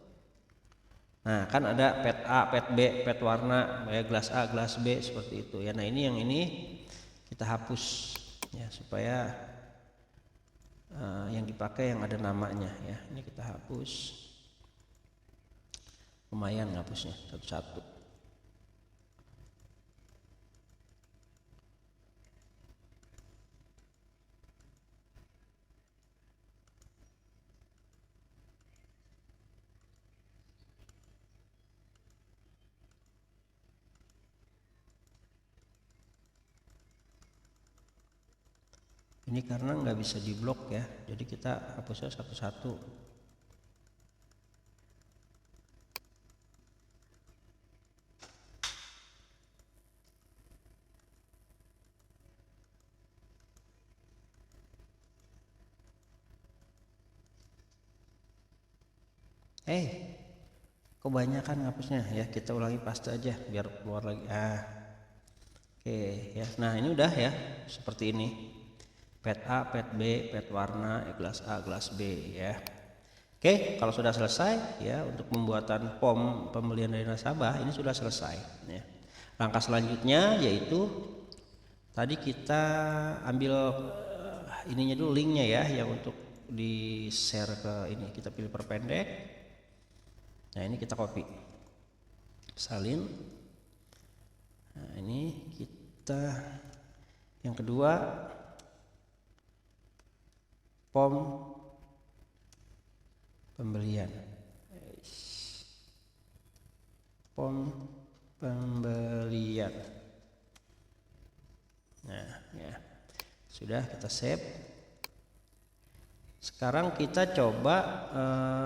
Nah, kan ada pet A, pet B, pet warna ya, gelas A, gelas B seperti itu ya. Nah, ini yang ini kita hapus ya supaya yang dipakai yang ada namanya ya. Ini kita hapus. Lumayan ngapusnya satu-satu. Ini karena nggak bisa diblok ya, jadi kita hapusnya satu-satu. Kebanyakan ngapusnya ya, kita ulangi paste aja biar keluar lagi. Oke ya. Nah, ini udah ya, seperti ini. Pet A, pet B, pet warna, gelas A, gelas B ya. Oke, kalau sudah selesai ya untuk pembuatan POM pembelian dari nasabah, ini sudah selesai ya. Langkah selanjutnya yaitu tadi kita ambil ininya dulu, linknya ya, yang untuk di share ke ini, kita pilih perpendek. Nah, ini kita copy, salin. Nah, ini kita yang kedua, POM pembelian, POM pembelian. Nah ya, sudah kita save. Sekarang kita coba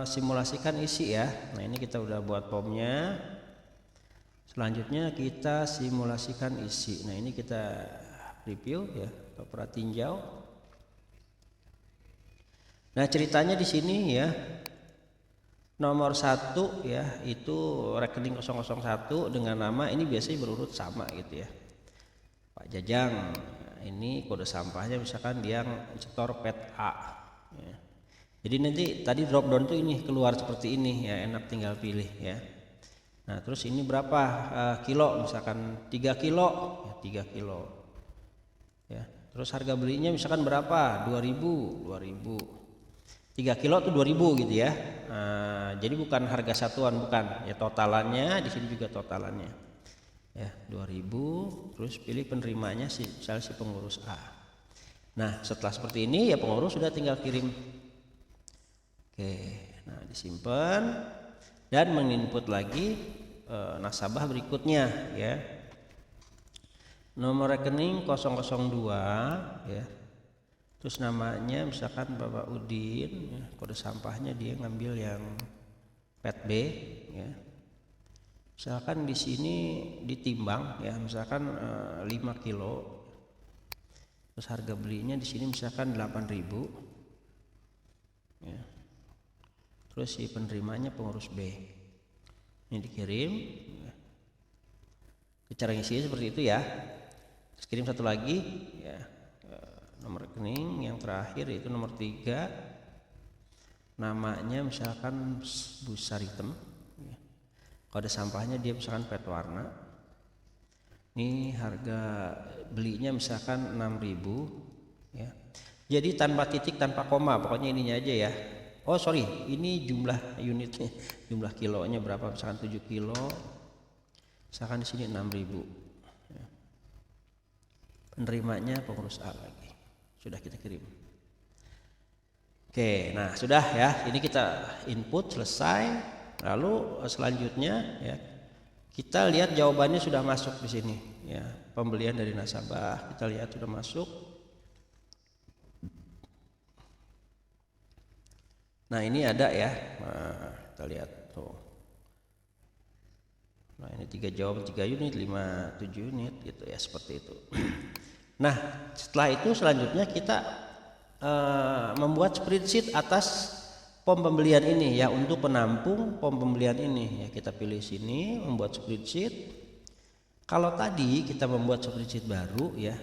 simulasikan isi ya. Nah, ini kita udah buat POM-nya. Selanjutnya kita simulasikan isi. Nah, ini kita review ya, kita tinjau. Nah, ceritanya di sini ya, nomor 1 ya itu rekening 001 dengan nama ini biasanya berurut sama gitu ya, Pak Jajang. Ini kode sampahnya misalkan dia setor pet A ya. Jadi nanti tadi drop down tuh ini keluar seperti ini ya, enak tinggal pilih ya. Nah, terus ini berapa kilo, misalkan 3 kilo ya, 3 kilo ya. Terus harga belinya misalkan berapa, 2000 3 kilo tuh 2000 gitu ya. Jadi bukan harga satuan, bukan ya, totalannya di sini juga totalannya ya 2000. Terus pilih penerimanya misalnya si pengurus A. Nah, setelah seperti ini ya pengurus sudah tinggal kirim. Oke, nah disimpan dan menginput lagi nasabah berikutnya ya, nomor rekening 002 ya. Terus namanya misalkan Bapak Udin ya, kode sampahnya dia ngambil yang pet B ya. Misalkan di sini ditimbang ya, misalkan 5 kilo. Terus harga belinya di sini misalkan 8.000 ya. Terus si penerimanya pengurus B. Ini dikirim ya. Cara ngisinya seperti itu ya. Terus kirim satu lagi ya, nomor rekening yang terakhir yaitu nomor 3, namanya misalkan busar hitam ya. Kode sampahnya dia misalkan pet warna. Ini harga belinya misalkan 6.000 ya. Jadi tanpa titik, tanpa koma, pokoknya ininya aja ya. Oh sorry, ini jumlah unitnya, jumlah kilonya berapa, misalkan 7 kilo, misalkan di sini 6.000 ya. Penerimanya pengurus A lagi. Sudah kita kirim. Oke, nah sudah ya, ini kita input selesai. Lalu selanjutnya ya, kita lihat jawabannya sudah masuk di sini ya, pembelian dari nasabah. Kita lihat sudah masuk. Nah, ini ada ya. Nah, kita lihat tuh. ini 3 jawaban 3 unit, 5 7 unit gitu ya, seperti itu. Nah, setelah itu selanjutnya kita membuat spreadsheet atas pom pembelian ini ya, untuk penampung pom pembelian ini ya. Kita pilih sini membuat spreadsheet. Kalau tadi kita membuat spreadsheet baru ya,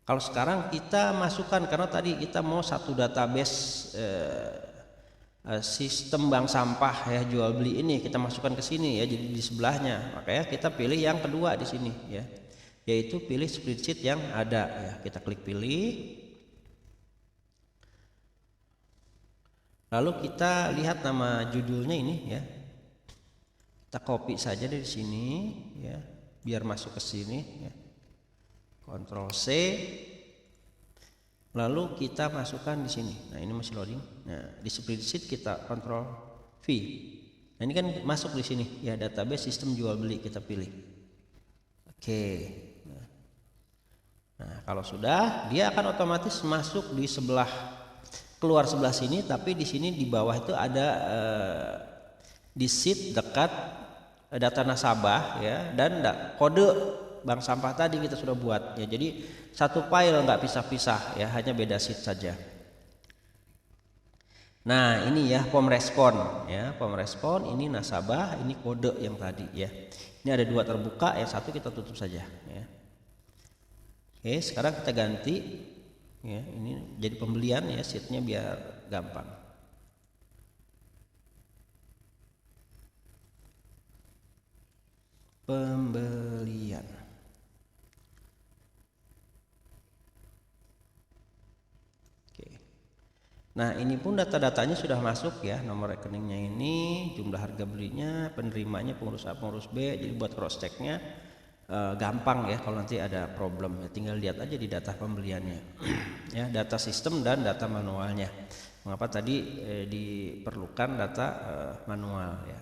kalau sekarang kita masukkan, karena tadi kita mau satu database sistem bank sampah ya, jual beli ini kita masukkan ke sini ya, jadi di sebelahnya. Makanya kita pilih yang kedua di sini ya, yaitu pilih spreadsheet yang ada ya. Kita klik pilih, lalu kita lihat nama judulnya ini ya, kita copy saja dari sini ya, biar masuk ke sini ya. Ctrl C, lalu kita masukkan di sini. Nah, ini masih loading. Nah, di spreadsheet kita Ctrl V. Nah, ini kan masuk di sini ya, database sistem jual beli, kita pilih. Oke. Nah, kalau sudah, dia akan otomatis masuk di sebelah, keluar sebelah sini, tapi di sini di bawah itu ada di sheet dekat data nasabah ya, dan kode bank sampah tadi kita sudah buat ya. Jadi satu file, nggak pisah-pisah ya, hanya beda sheet saja. Nah, ini ya pom respon ya, pom respon ini nasabah, ini kode yang tadi ya. Ini ada 2 terbuka, yang satu kita tutup saja ya. Oke, sekarang kita ganti ya, ini jadi pembelian ya, sheetnya biar gampang. Pembelian. Nah, ini pun data-datanya sudah masuk ya, nomor rekeningnya ini, jumlah harga belinya, penerimanya pengurus A, pengurus B. Jadi buat cross checknya gampang ya, kalau nanti ada problem ya tinggal lihat aja di data pembeliannya ya, data sistem dan data manualnya. Mengapa tadi diperlukan data manual ya.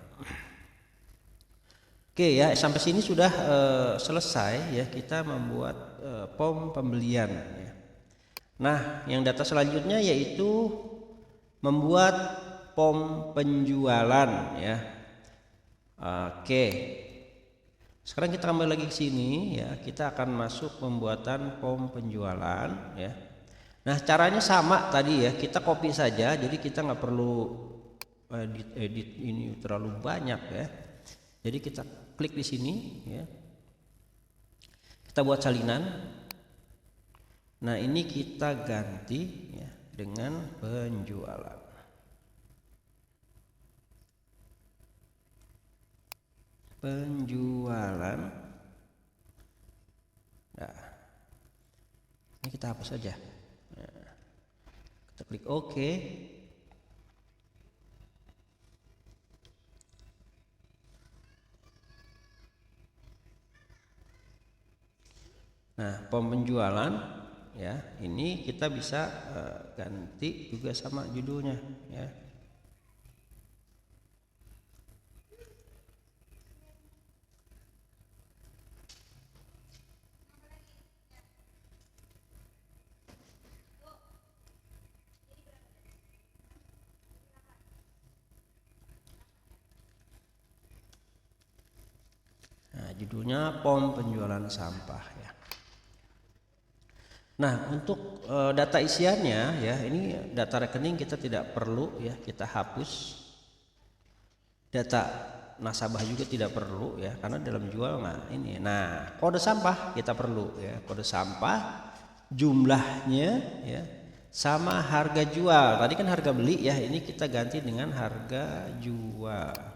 Oke ya, sampai sini sudah selesai ya, kita membuat pom pembelian ya. Nah, yang data selanjutnya yaitu membuat pom penjualan ya. Oke. Sekarang kita kembali lagi ke sini ya, kita akan masuk pembuatan pom penjualan ya. Nah, caranya sama tadi ya, kita copy saja, jadi kita nggak perlu edit ini terlalu banyak ya. Jadi kita klik di sini ya. Kita buat salinan. Nah, ini kita ganti ya dengan penjualan. Penjualan. Nah, ini kita hapus saja. Nah, kita klik OK. Nah, pom penjualan ya, ini kita bisa ganti juga sama judulnya ya. Nah, judulnya pom penjualan sampah ya. Nah, untuk data isiannya ya, ini data rekening kita tidak perlu ya, kita hapus. Data nasabah juga tidak perlu ya, karena dalam jual ini. Nah, kode sampah kita perlu ya, kode sampah, jumlahnya ya, sama harga jual. Tadi kan harga beli ya, ini kita ganti dengan harga jual.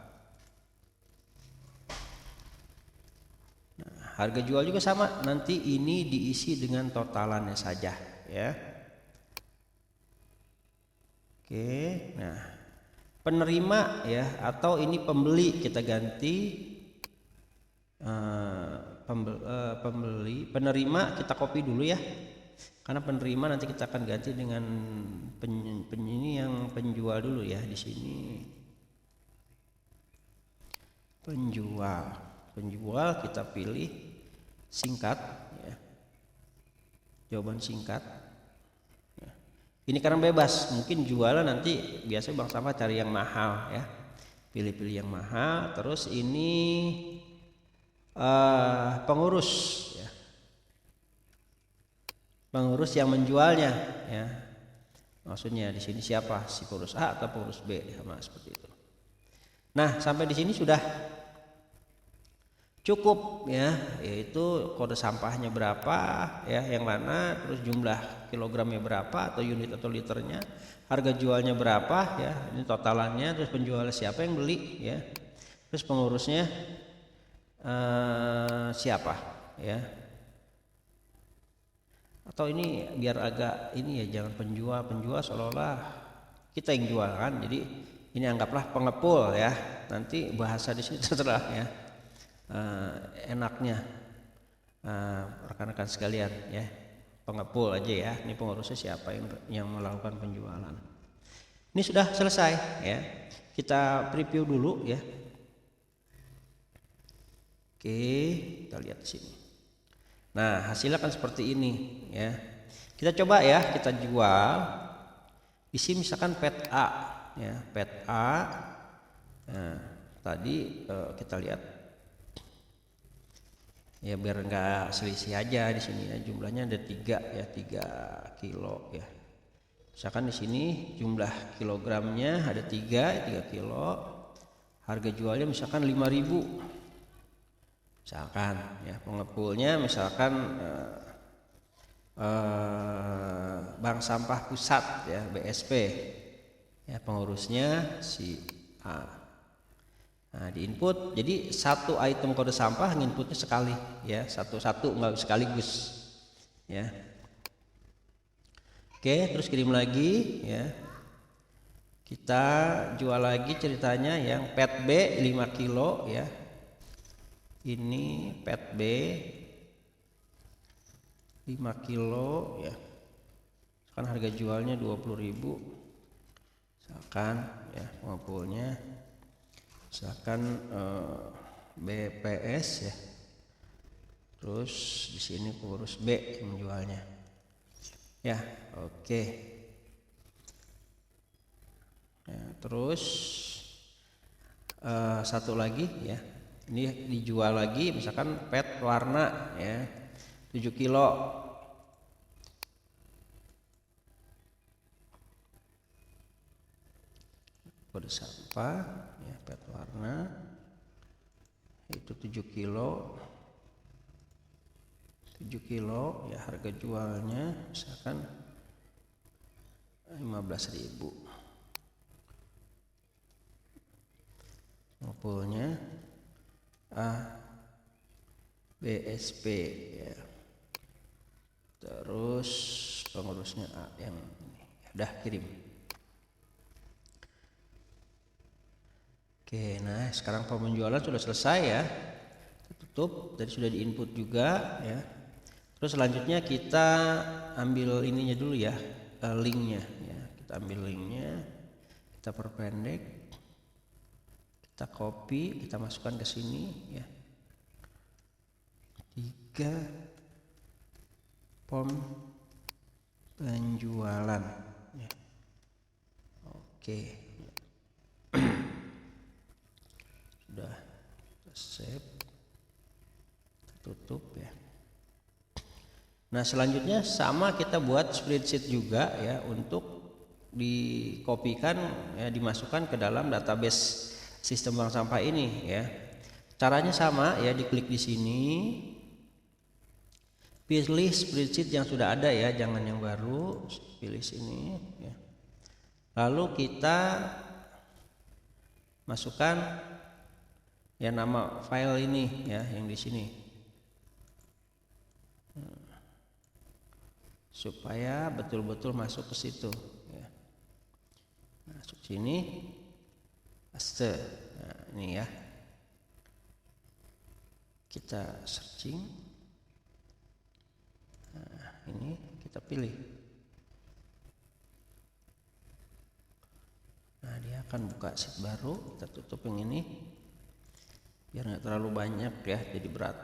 Harga jual juga sama, nanti ini diisi dengan totalannya saja ya. Oke, nah penerima ya, atau ini pembeli kita ganti pembeli, penerima kita copy dulu ya, karena penerima nanti kita akan ganti dengan ini yang penjual dulu ya di sini. Penjual kita pilih singkat ya, jawaban singkat ya. Ini karena bebas, mungkin jualan nanti biasanya bank sampah cari yang mahal ya, pilih-pilih yang mahal. Terus ini pengurus ya. Pengurus yang menjualnya ya. Maksudnya di sini siapa? Si pengurus A atau pengurus B, sama seperti itu. Nah, sampai di sini sudah cukup ya, yaitu kode sampahnya berapa ya, yang mana, terus jumlah kilogramnya berapa atau unit atau liternya, harga jualnya berapa ya, ini totalannya, terus penjualnya siapa yang beli ya, terus pengurusnya siapa ya. Atau ini biar agak ini ya, jangan penjual seolah-olah kita yang jual kan, jadi ini anggaplah pengepul ya, nanti bahasa di sini terserah ya. Enaknya rekan-rekan sekalian ya, pengepul aja ya, ini pengurusnya siapa yang melakukan penjualan. Ini sudah selesai ya, kita preview dulu ya. Oke, kita lihat di sini. Nah, hasilnya kan seperti ini ya. Kita coba ya, kita jual isi misalkan pet A ya, pet A. Nah, tadi kita lihat ya, biar enggak selisih aja di sini ya, jumlahnya ada 3 ya, 3 kilo ya. Misalkan di sini jumlah kilogramnya ada 3 kilo, harga jualnya misalkan 5.000 misalkan ya, pengepulnya misalkan Bank Sampah Pusat ya, BSP ya, pengurusnya si A. Nah, di input, jadi satu item kode sampah inputnya sekali ya, satu-satu, nggak sekaligus ya. Oke, terus kirim lagi ya, kita jual lagi ceritanya yang pet B 5 kilo ya, ini pet B 5 kilo ya, kan harga jualnya 20.000 misalkan ya, pengepulnya misalkan BPS ya, terus di sini pengurus B yang menjualnya ya. Oke ya, terus satu lagi ya, ini dijual lagi misalkan pet warna ya, 7 kilo kode sampah ya, pet warna itu 7 kilo ya, harga jualnya misalkan 15.000, pengepulnya A BSP ya, terus pengurusnya A yang ini. Udah kirim. Oke, nah sekarang penjualan sudah selesai ya, tutup, tadi sudah diinput juga ya. Terus selanjutnya kita ambil ininya dulu ya, linknya ya, kita ambil linknya, kita perpendek, kita copy, kita masukkan ke sini ya, 3 form penjualan ya. Oke sudah save, tutup ya. Nah selanjutnya sama, kita buat spreadsheet juga ya, untuk dikopikan ya, dimasukkan ke dalam database sistem bank sampah ini ya. Caranya sama ya, diklik di sini, pilih spreadsheet yang sudah ada ya, jangan yang baru, pilih sini ya. Lalu kita masukkan ya nama file ini ya, yang di sini, supaya betul-betul masuk ke situ ya. Masuk sini, paste. Nah, ini ya, kita searching. Nah, ini kita pilih. Nah, dia akan buka sheet baru, kita tutup yang ini biar nggak terlalu banyak ya, jadi berat.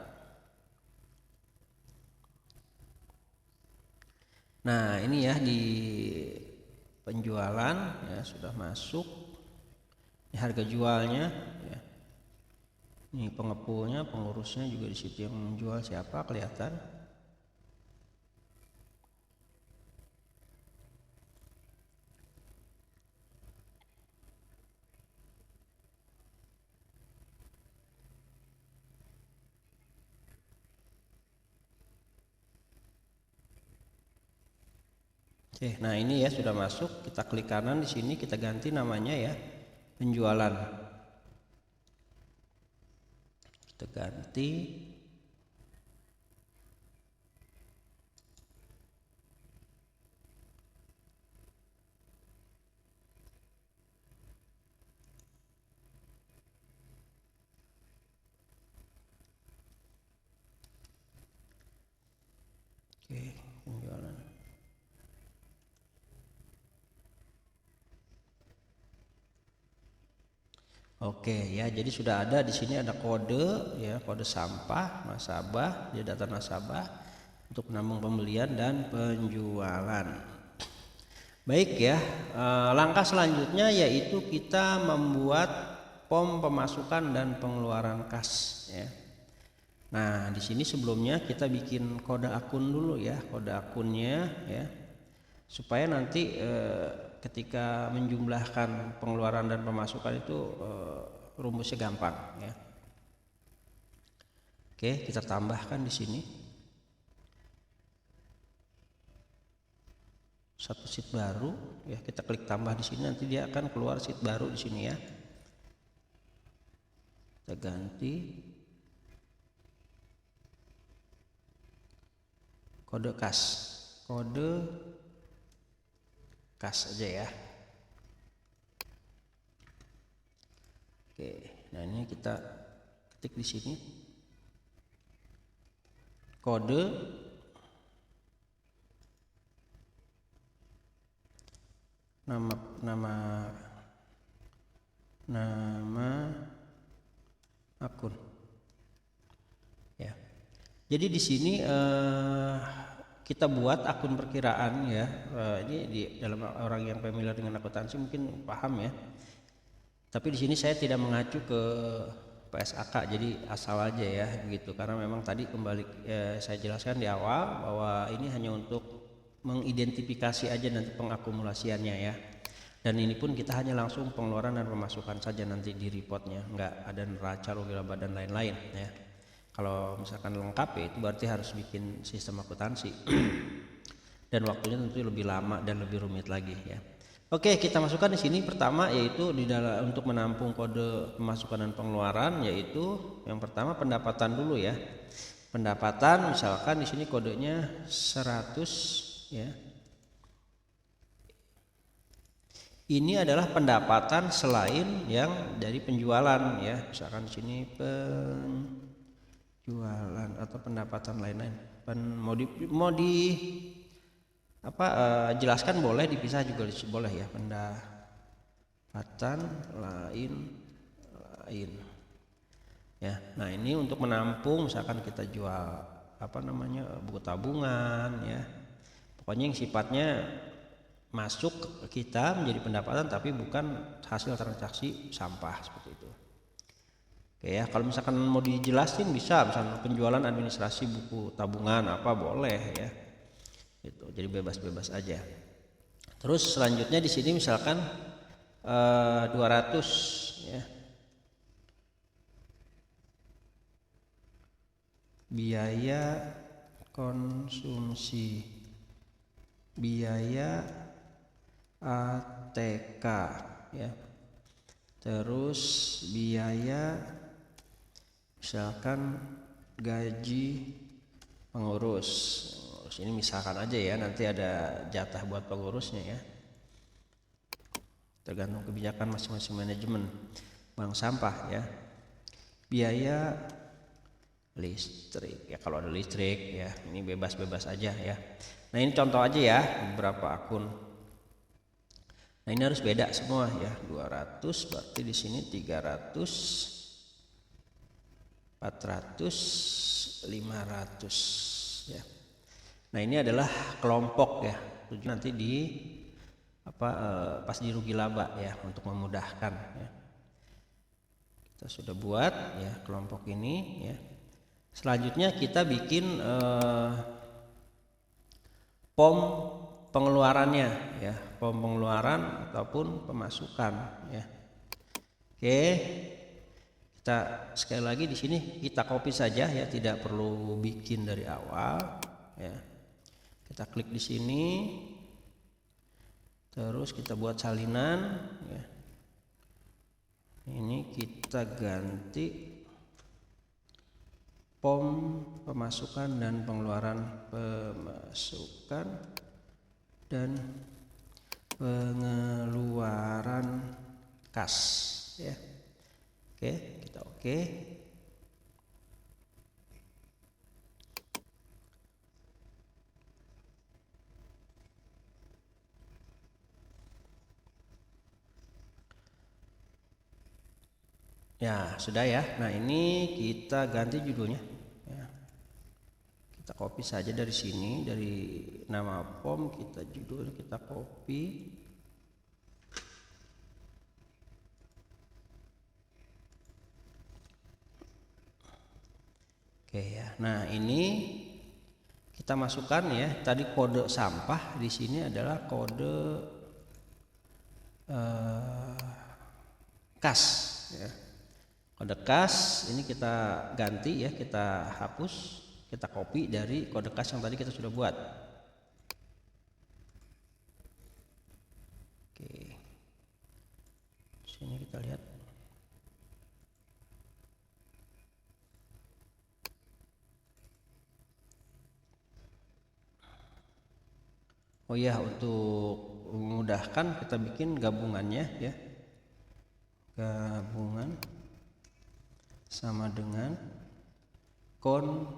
Nah ini ya, di penjualan ya sudah masuk, ini harga jualnya ya, Ini pengepulnya, pengurusnya juga di situ, yang menjual siapa kelihatan. Oke, nah ini ya sudah masuk. Kita klik kanan di sini, kita ganti namanya ya, penjualan. Kita ganti. Oke, penjualan. Oke ya, jadi sudah ada di sini, ada kode ya, kode sampah nasabah, dia data nasabah untuk menambung pembelian dan penjualan. Baik ya, langkah selanjutnya yaitu kita membuat POM pemasukan dan pengeluaran kas ya. Nah, di sini sebelumnya kita bikin kode akun dulu ya, kode akunnya ya. Supaya nanti ketika menjumlahkan pengeluaran dan pemasukan itu rumusnya gampang ya. Oke, kita tambahkan di sini satu sheet baru ya, kita klik tambah di sini, nanti dia akan keluar sheet baru di sini ya. Kita ganti kode kas, kode kas aja ya. Oke, nah ini kita ketik di sini kode nama akun ya. Jadi di sini kita buat akun perkiraan ya. Ini di dalam orang yang familiar dengan akuntansi mungkin paham ya. Tapi di sini saya tidak mengacu ke PSAK, jadi asal aja ya gitu. Karena memang tadi kembali saya jelaskan di awal bahwa ini hanya untuk mengidentifikasi aja nanti pengakumulasiannya ya. Dan ini pun kita hanya langsung pengeluaran dan pemasukan saja nanti di reportnya, nggak ada neraca, rugi laba dan lain-lain ya. Kalau misalkan lengkap ya itu berarti harus bikin sistem akuntansi dan waktunya tentu lebih lama dan lebih rumit lagi ya. Oke, kita masukkan di sini pertama yaitu di dalam untuk menampung kode pemasukan dan pengeluaran, yaitu yang pertama pendapatan dulu ya. Pendapatan misalkan di sini kodenya 100 ya. Ini adalah pendapatan selain yang dari penjualan ya. Misalkan di sini jualan atau pendapatan lain-lain. Jelaskan boleh, dipisah juga boleh ya, pendapatan lain ya. Nah ini untuk menampung misalkan kita jual buku tabungan ya, pokoknya yang sifatnya masuk ke kita menjadi pendapatan tapi bukan hasil transaksi sampah seperti itu. Oke ya, kalau misalkan mau dijelasin bisa, misalnya penjualan administrasi buku tabungan apa boleh ya. Gitu. Jadi bebas-bebas aja. Terus selanjutnya di sini misalkan 200 ya. Biaya konsumsi, biaya ATK ya. Terus biaya misalkan gaji pengurus. Ini misalkan aja ya, nanti ada jatah buat pengurusnya ya. Tergantung kebijakan masing-masing manajemen bank sampah ya. Biaya listrik ya, kalau ada listrik ya, ini bebas-bebas aja ya. Nah ini contoh aja ya, beberapa akun. Nah ini harus beda semua ya. 200 berarti di sini 300, 400, 500 ya. Nah ini adalah kelompok ya, nanti di pas di rugi laba ya, untuk memudahkan ya. Kita sudah buat ya kelompok ini ya. Selanjutnya kita bikin pom pengeluarannya ya, pom pengeluaran ataupun pemasukan ya. Oke. Kita sekali lagi di sini kita copy saja ya, tidak perlu bikin dari awal ya. Kita klik di sini. Terus kita buat salinan ya. Ini kita ganti pom pemasukan dan pengeluaran, pemasukan dan pengeluaran kas ya. Oke, kita oke. Ya, sudah ya. Nah, ini kita ganti judulnya ya. Kita copy saja dari sini, dari nama pom kita judul kita copy. Oke ya. Nah, ini kita masukkan ya. Tadi kode sampah di sini adalah kode kas ya. Kode kas ini kita ganti ya, kita hapus, kita copy dari kode kas yang tadi kita sudah buat. Oke. Sini kita lihat. Oh ya, untuk memudahkan kita bikin gabungannya ya. Gabungan sama dengan kon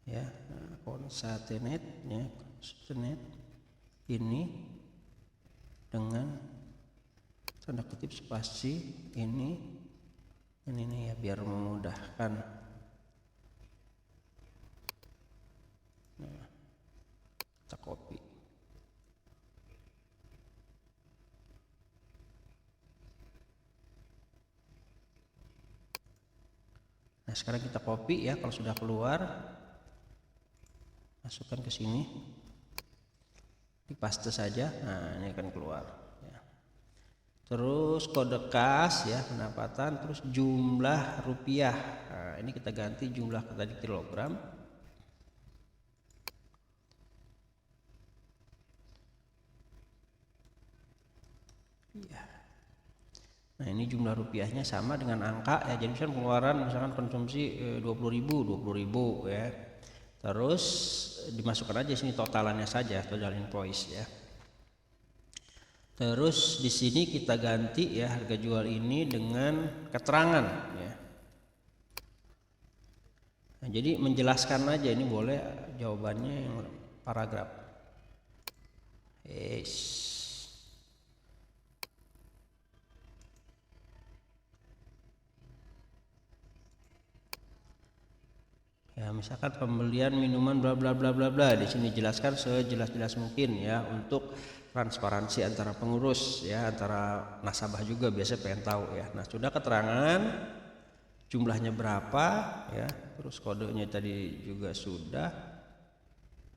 ya, concatenate ya, concatenate ini dengan tanda kutip spasi ini ya, biar memudahkan. Nah, kita copy. Nah, sekarang kita copy ya, kalau sudah keluar masukkan ke sini, dipaste saja. Nah, ini akan keluar ya. Terus kode kas ya, pendapatan, terus jumlah rupiah. Nah, ini kita ganti jumlah tadi kilogram. Ya. Nah, ini jumlah rupiahnya sama dengan angka ya. Jadi misalkan pengeluaran misalkan konsumsi 20.000 ya. Terus dimasukkan aja sini totalannya saja, total invoice ya. Terus di sini kita ganti ya harga jual ini dengan keterangan ya. Nah, jadi menjelaskan aja, ini boleh jawabannya yang paragraf. Yes. Ya, misalkan pembelian minuman bla bla bla bla bla, di sini jelaskan sejelas-jelas mungkin ya, untuk transparansi antara pengurus ya, antara nasabah juga biasa pengen tahu ya. Nah, sudah keterangan jumlahnya berapa ya, terus kodenya tadi juga sudah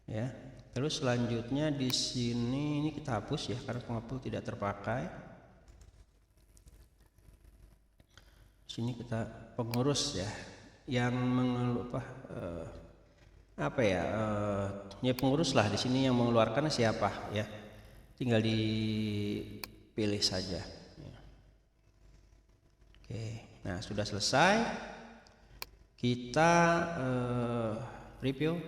ya. Terus selanjutnya di sini ini kita hapus ya karena penghapus tidak terpakai. Sini kita pengurus ya, yang ya pengurus lah di sini, yang mengeluarkan siapa ya, tinggal dipilih saja ya. Oke, nah sudah selesai, kita review.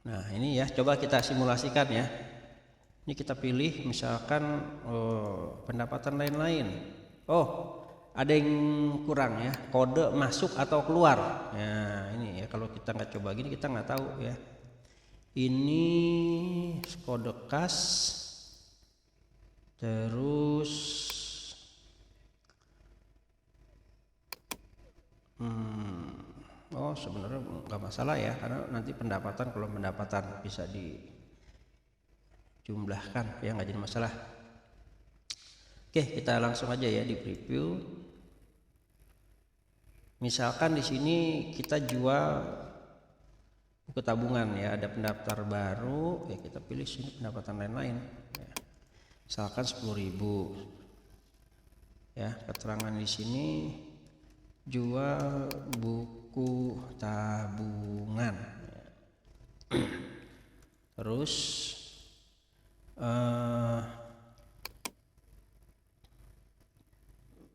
Nah, ini ya, coba kita simulasikan ya. Ini kita pilih misalkan pendapatan lain-lain. Oh, ada yang kurang ya, kode masuk atau keluar. Nah, ini ya, kalau kita nggak coba gini kita nggak tahu ya. Ini kode kas, terus oh sebenarnya nggak masalah ya, karena nanti pendapatan, kalau pendapatan bisa jumlahkan ya, nggak jadi masalah. Oke, kita langsung aja ya di preview. Misalkan di sini kita jual buku tabungan ya, ada pendaftar baru ya, kita pilih sini pendapatan lain-lain ya. Misalkan 10.000 ya, keterangan di sini jual buku tabungan ya. Terus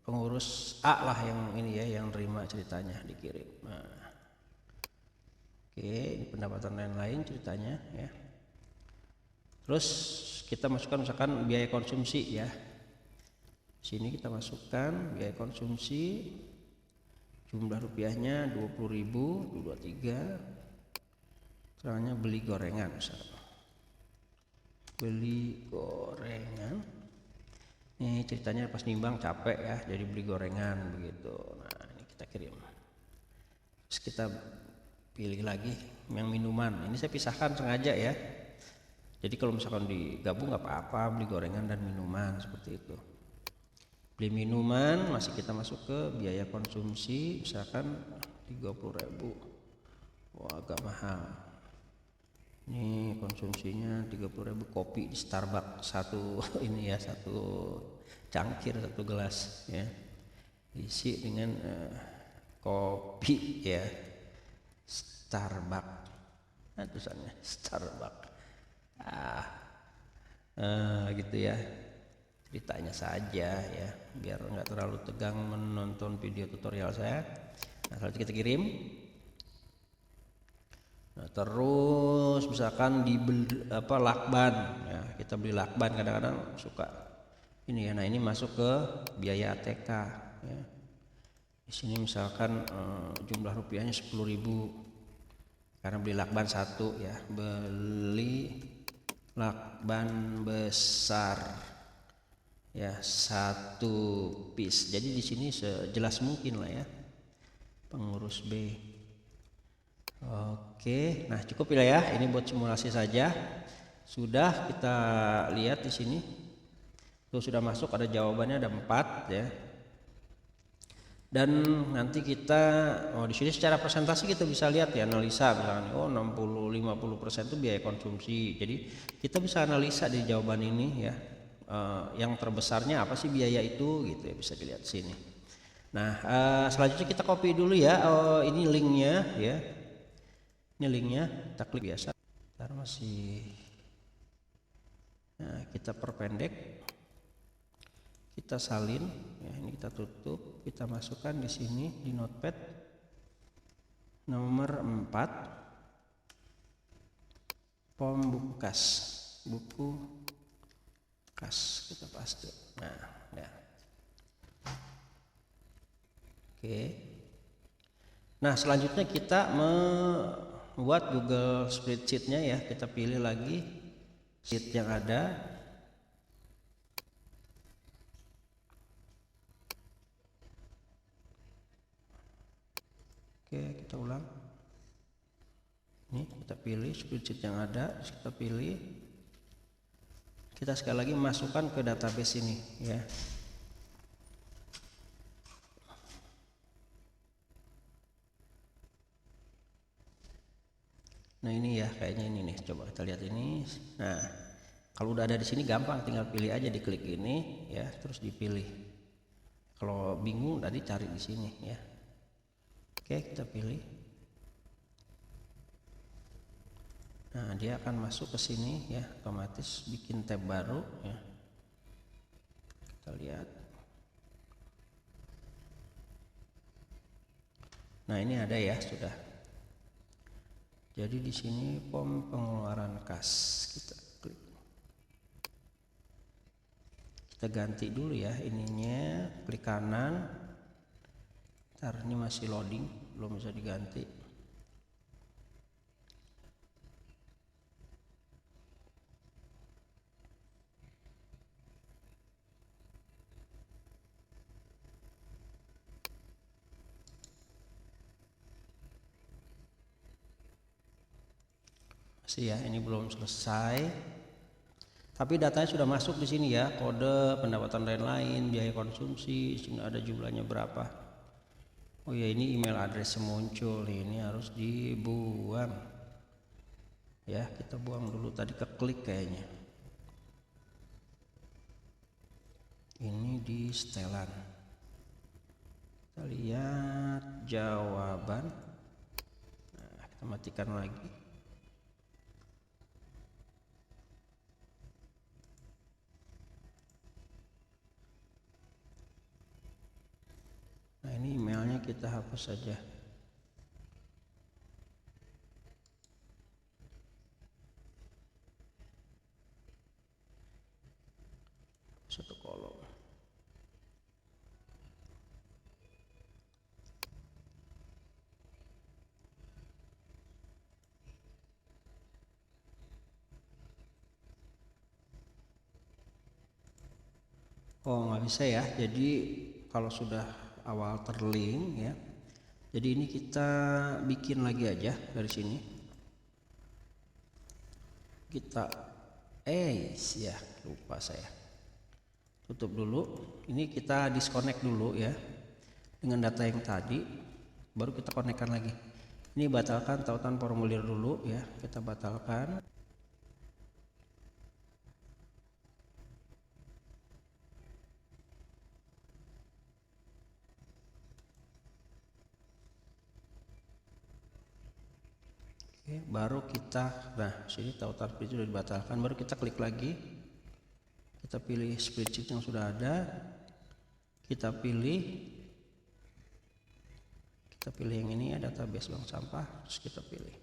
pengurus A lah yang ini ya, yang terima ceritanya dikirim. Nah, oke, ini pendapatan lain-lain ceritanya ya. Terus kita masukkan misalkan biaya konsumsi ya. Sini kita masukkan biaya konsumsi, jumlah rupiahnya 20.000, 23. Terangnya beli gorengan misalnya. Beli gorengan. Ini ceritanya pas nimbang capek ya, jadi beli gorengan begitu. Nah, ini kita kirim. Terus kita pilih lagi yang minuman. Ini saya pisahkan sengaja ya. Jadi kalau misalkan digabung nggak apa-apa, beli gorengan dan minuman seperti itu. Beli minuman masih kita masuk ke biaya konsumsi, misalkan 30.000. Wah, agak mahal. Ini konsumsinya 30.000, kopi di Starbucks satu ini ya, satu cangkir, satu gelas ya, diisi dengan kopi ya, Starbucks. Nah, tulisannya Starbucks. Gitu ya, ceritanya saja ya, biar nggak terlalu tegang menonton video tutorial saya. Nah, selanjutnya kita kirim. Nah, terus misalkan dibeli lakban ya, kita beli lakban kadang-kadang suka ini ya. Nah, ini masuk ke biaya ATK ya. Di sini misalkan jumlah rupiahnya 10.000 karena beli lakban satu ya, beli lakban besar ya, 1 piece. Jadi di sini sejelas mungkin lah ya, pengurus B. Oke, nah cukup ya, ini buat simulasi saja. Sudah kita lihat di sini, tuh sudah masuk, ada jawabannya, ada 4 ya. Dan nanti kita di sini secara presentasi kita bisa lihat ya, analisa misalnya 60-50% itu biaya konsumsi. Jadi kita bisa analisa di jawaban ini ya, yang terbesarnya apa sih biaya itu gitu ya, bisa dilihat di sini. Nah, selanjutnya kita copy dulu ya, ini linknya ya. Ini linknya, kita klik biasa. Ntar masih, nah, kita perpendek, kita salin ya, ini kita tutup, kita masukkan di sini di notepad nomor 4, pom buku kas, kita paste. Nah ya, oke. Nah, selanjutnya kita membuat Google Spreadsheet-nya ya, kita pilih lagi sheet yang ada. Oke, kita ulang. Ini kita pilih spreadsheet yang ada, kita pilih. Kita sekali lagi masukkan ke database ini ya. Nah, ini ya, kayaknya ini nih. Coba kita lihat ini. Nah, kalau udah ada di sini gampang, tinggal pilih aja, diklik ini ya, terus dipilih. Kalau bingung tadi cari di sini ya. Oke, kita pilih. Nah, dia akan masuk ke sini ya, otomatis bikin tab baru ya. Kita lihat. Nah, ini ada ya, sudah. Jadi di sini pom pengeluaran kas, kita klik. Kita ganti dulu ya ininya, klik kanan. Ntar ini masih loading, belum bisa diganti. Masih ya, ini belum selesai. Tapi datanya sudah masuk di sini ya, kode, pendapatan lain-lain, biaya konsumsi, sini ada jumlahnya berapa. Oh ya, ini email address muncul, ini harus dibuang. Ya, kita buang dulu, tadi keklik kayaknya. Ini di setelan. Kita lihat jawaban. Nah, kita matikan lagi. Nah, ini emailnya kita hapus saja. Satu kolom. Oh, nggak bisa ya. Jadi kalau sudah awal terlink ya. Jadi ini kita bikin lagi aja dari sini. Kita ya, lupa saya. Tutup dulu. Ini kita disconnect dulu ya. Dengan data yang tadi baru kita konekkan lagi. Ini batalkan tautan formulir dulu ya. Kita batalkan. Oke, baru kita, nah sini tautan spreadsheet sudah dibatalkan, baru kita klik lagi, kita pilih spreadsheet yang sudah ada, kita pilih yang ini ya, database bank sampah, terus kita pilih.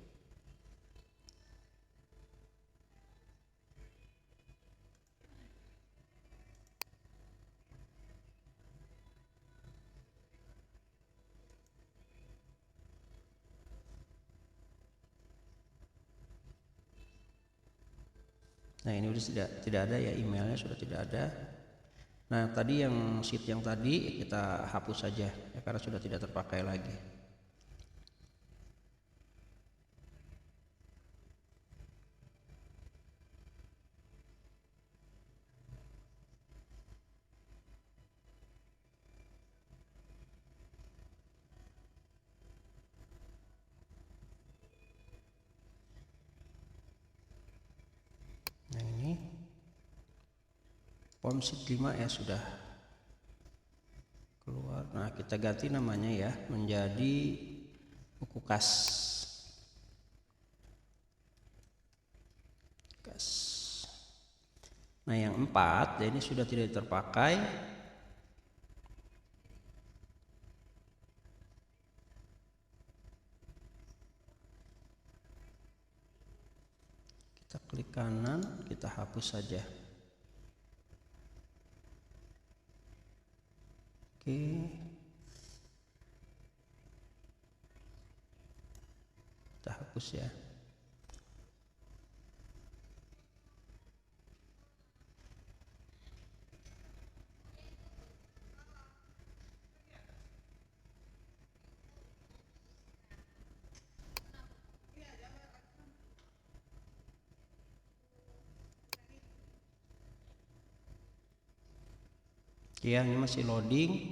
Nah, ini sudah tidak ada ya, emailnya sudah tidak ada. Nah, tadi yang sheet yang tadi kita hapus saja ya, karena sudah tidak terpakai lagi. Nah, ini form sheet 5 ya sudah keluar. Nah, kita ganti namanya ya menjadi buku kas. Nah, yang 4 ya, ini sudah tidak terpakai. Kita klik kanan, kita hapus saja. Oke. Kita hapus ya. Ya, ini masih loading.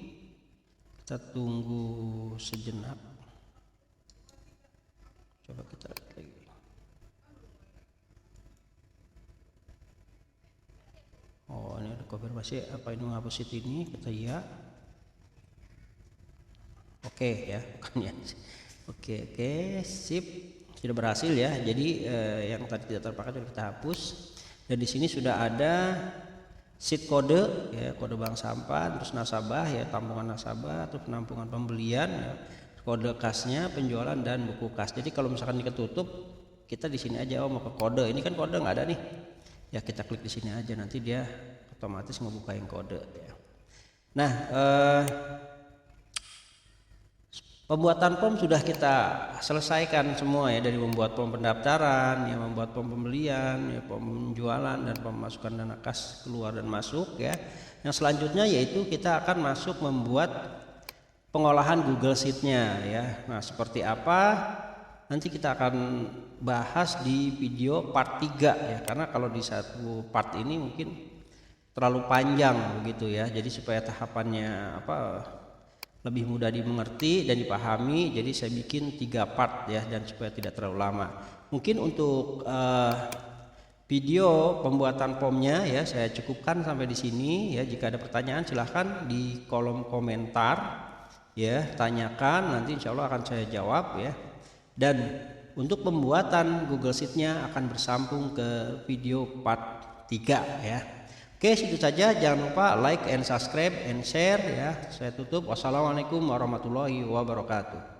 Kita tunggu sejenak. Coba kita lihat lagi. Oh, ini ada konfirmasi apa ini menghapus sheet ini? Kita ya. Oke ya, bukannya. Oke, sip. Sudah berhasil ya. Jadi yang tadi tidak terpakai sudah kita hapus. Dan di sini sudah ada sheet kode ya, kode bank sampah, terus nasabah ya, tampungan nasabah, terus penampungan pembelian ya, kode kasnya, penjualan dan buku kas. Jadi kalau misalkan ini ketutup, kita di sini aja, oh mau ke kode, ini kan kode nggak ada nih ya, kita klik di sini aja, nanti dia otomatis ngebuka yang kode ya. Nah, pembuatan form sudah kita selesaikan semua ya, dari membuat form pendaftaran, ya membuat form pembelian, ya form penjualan dan pemasukan dana kas keluar dan masuk ya. Yang selanjutnya yaitu kita akan masuk membuat pengolahan Google Sheet-nya ya. Nah, seperti apa? nanti kita akan bahas di video part 3 ya, karena kalau di satu part ini mungkin terlalu panjang begitu ya. Jadi supaya tahapannya lebih mudah dimengerti dan dipahami, jadi saya bikin 3 part ya, dan supaya tidak terlalu lama. Mungkin untuk video pembuatan formnya ya saya cukupkan sampai di sini ya. Jika ada pertanyaan silahkan di kolom komentar ya, tanyakan, nanti insya Allah akan saya jawab ya. Dan untuk pembuatan Google Sheet-nya akan bersambung ke video part 3 ya. Oke, situ saja, jangan lupa like and subscribe and share ya. Saya tutup. Wassalamualaikum warahmatullahi wabarakatuh.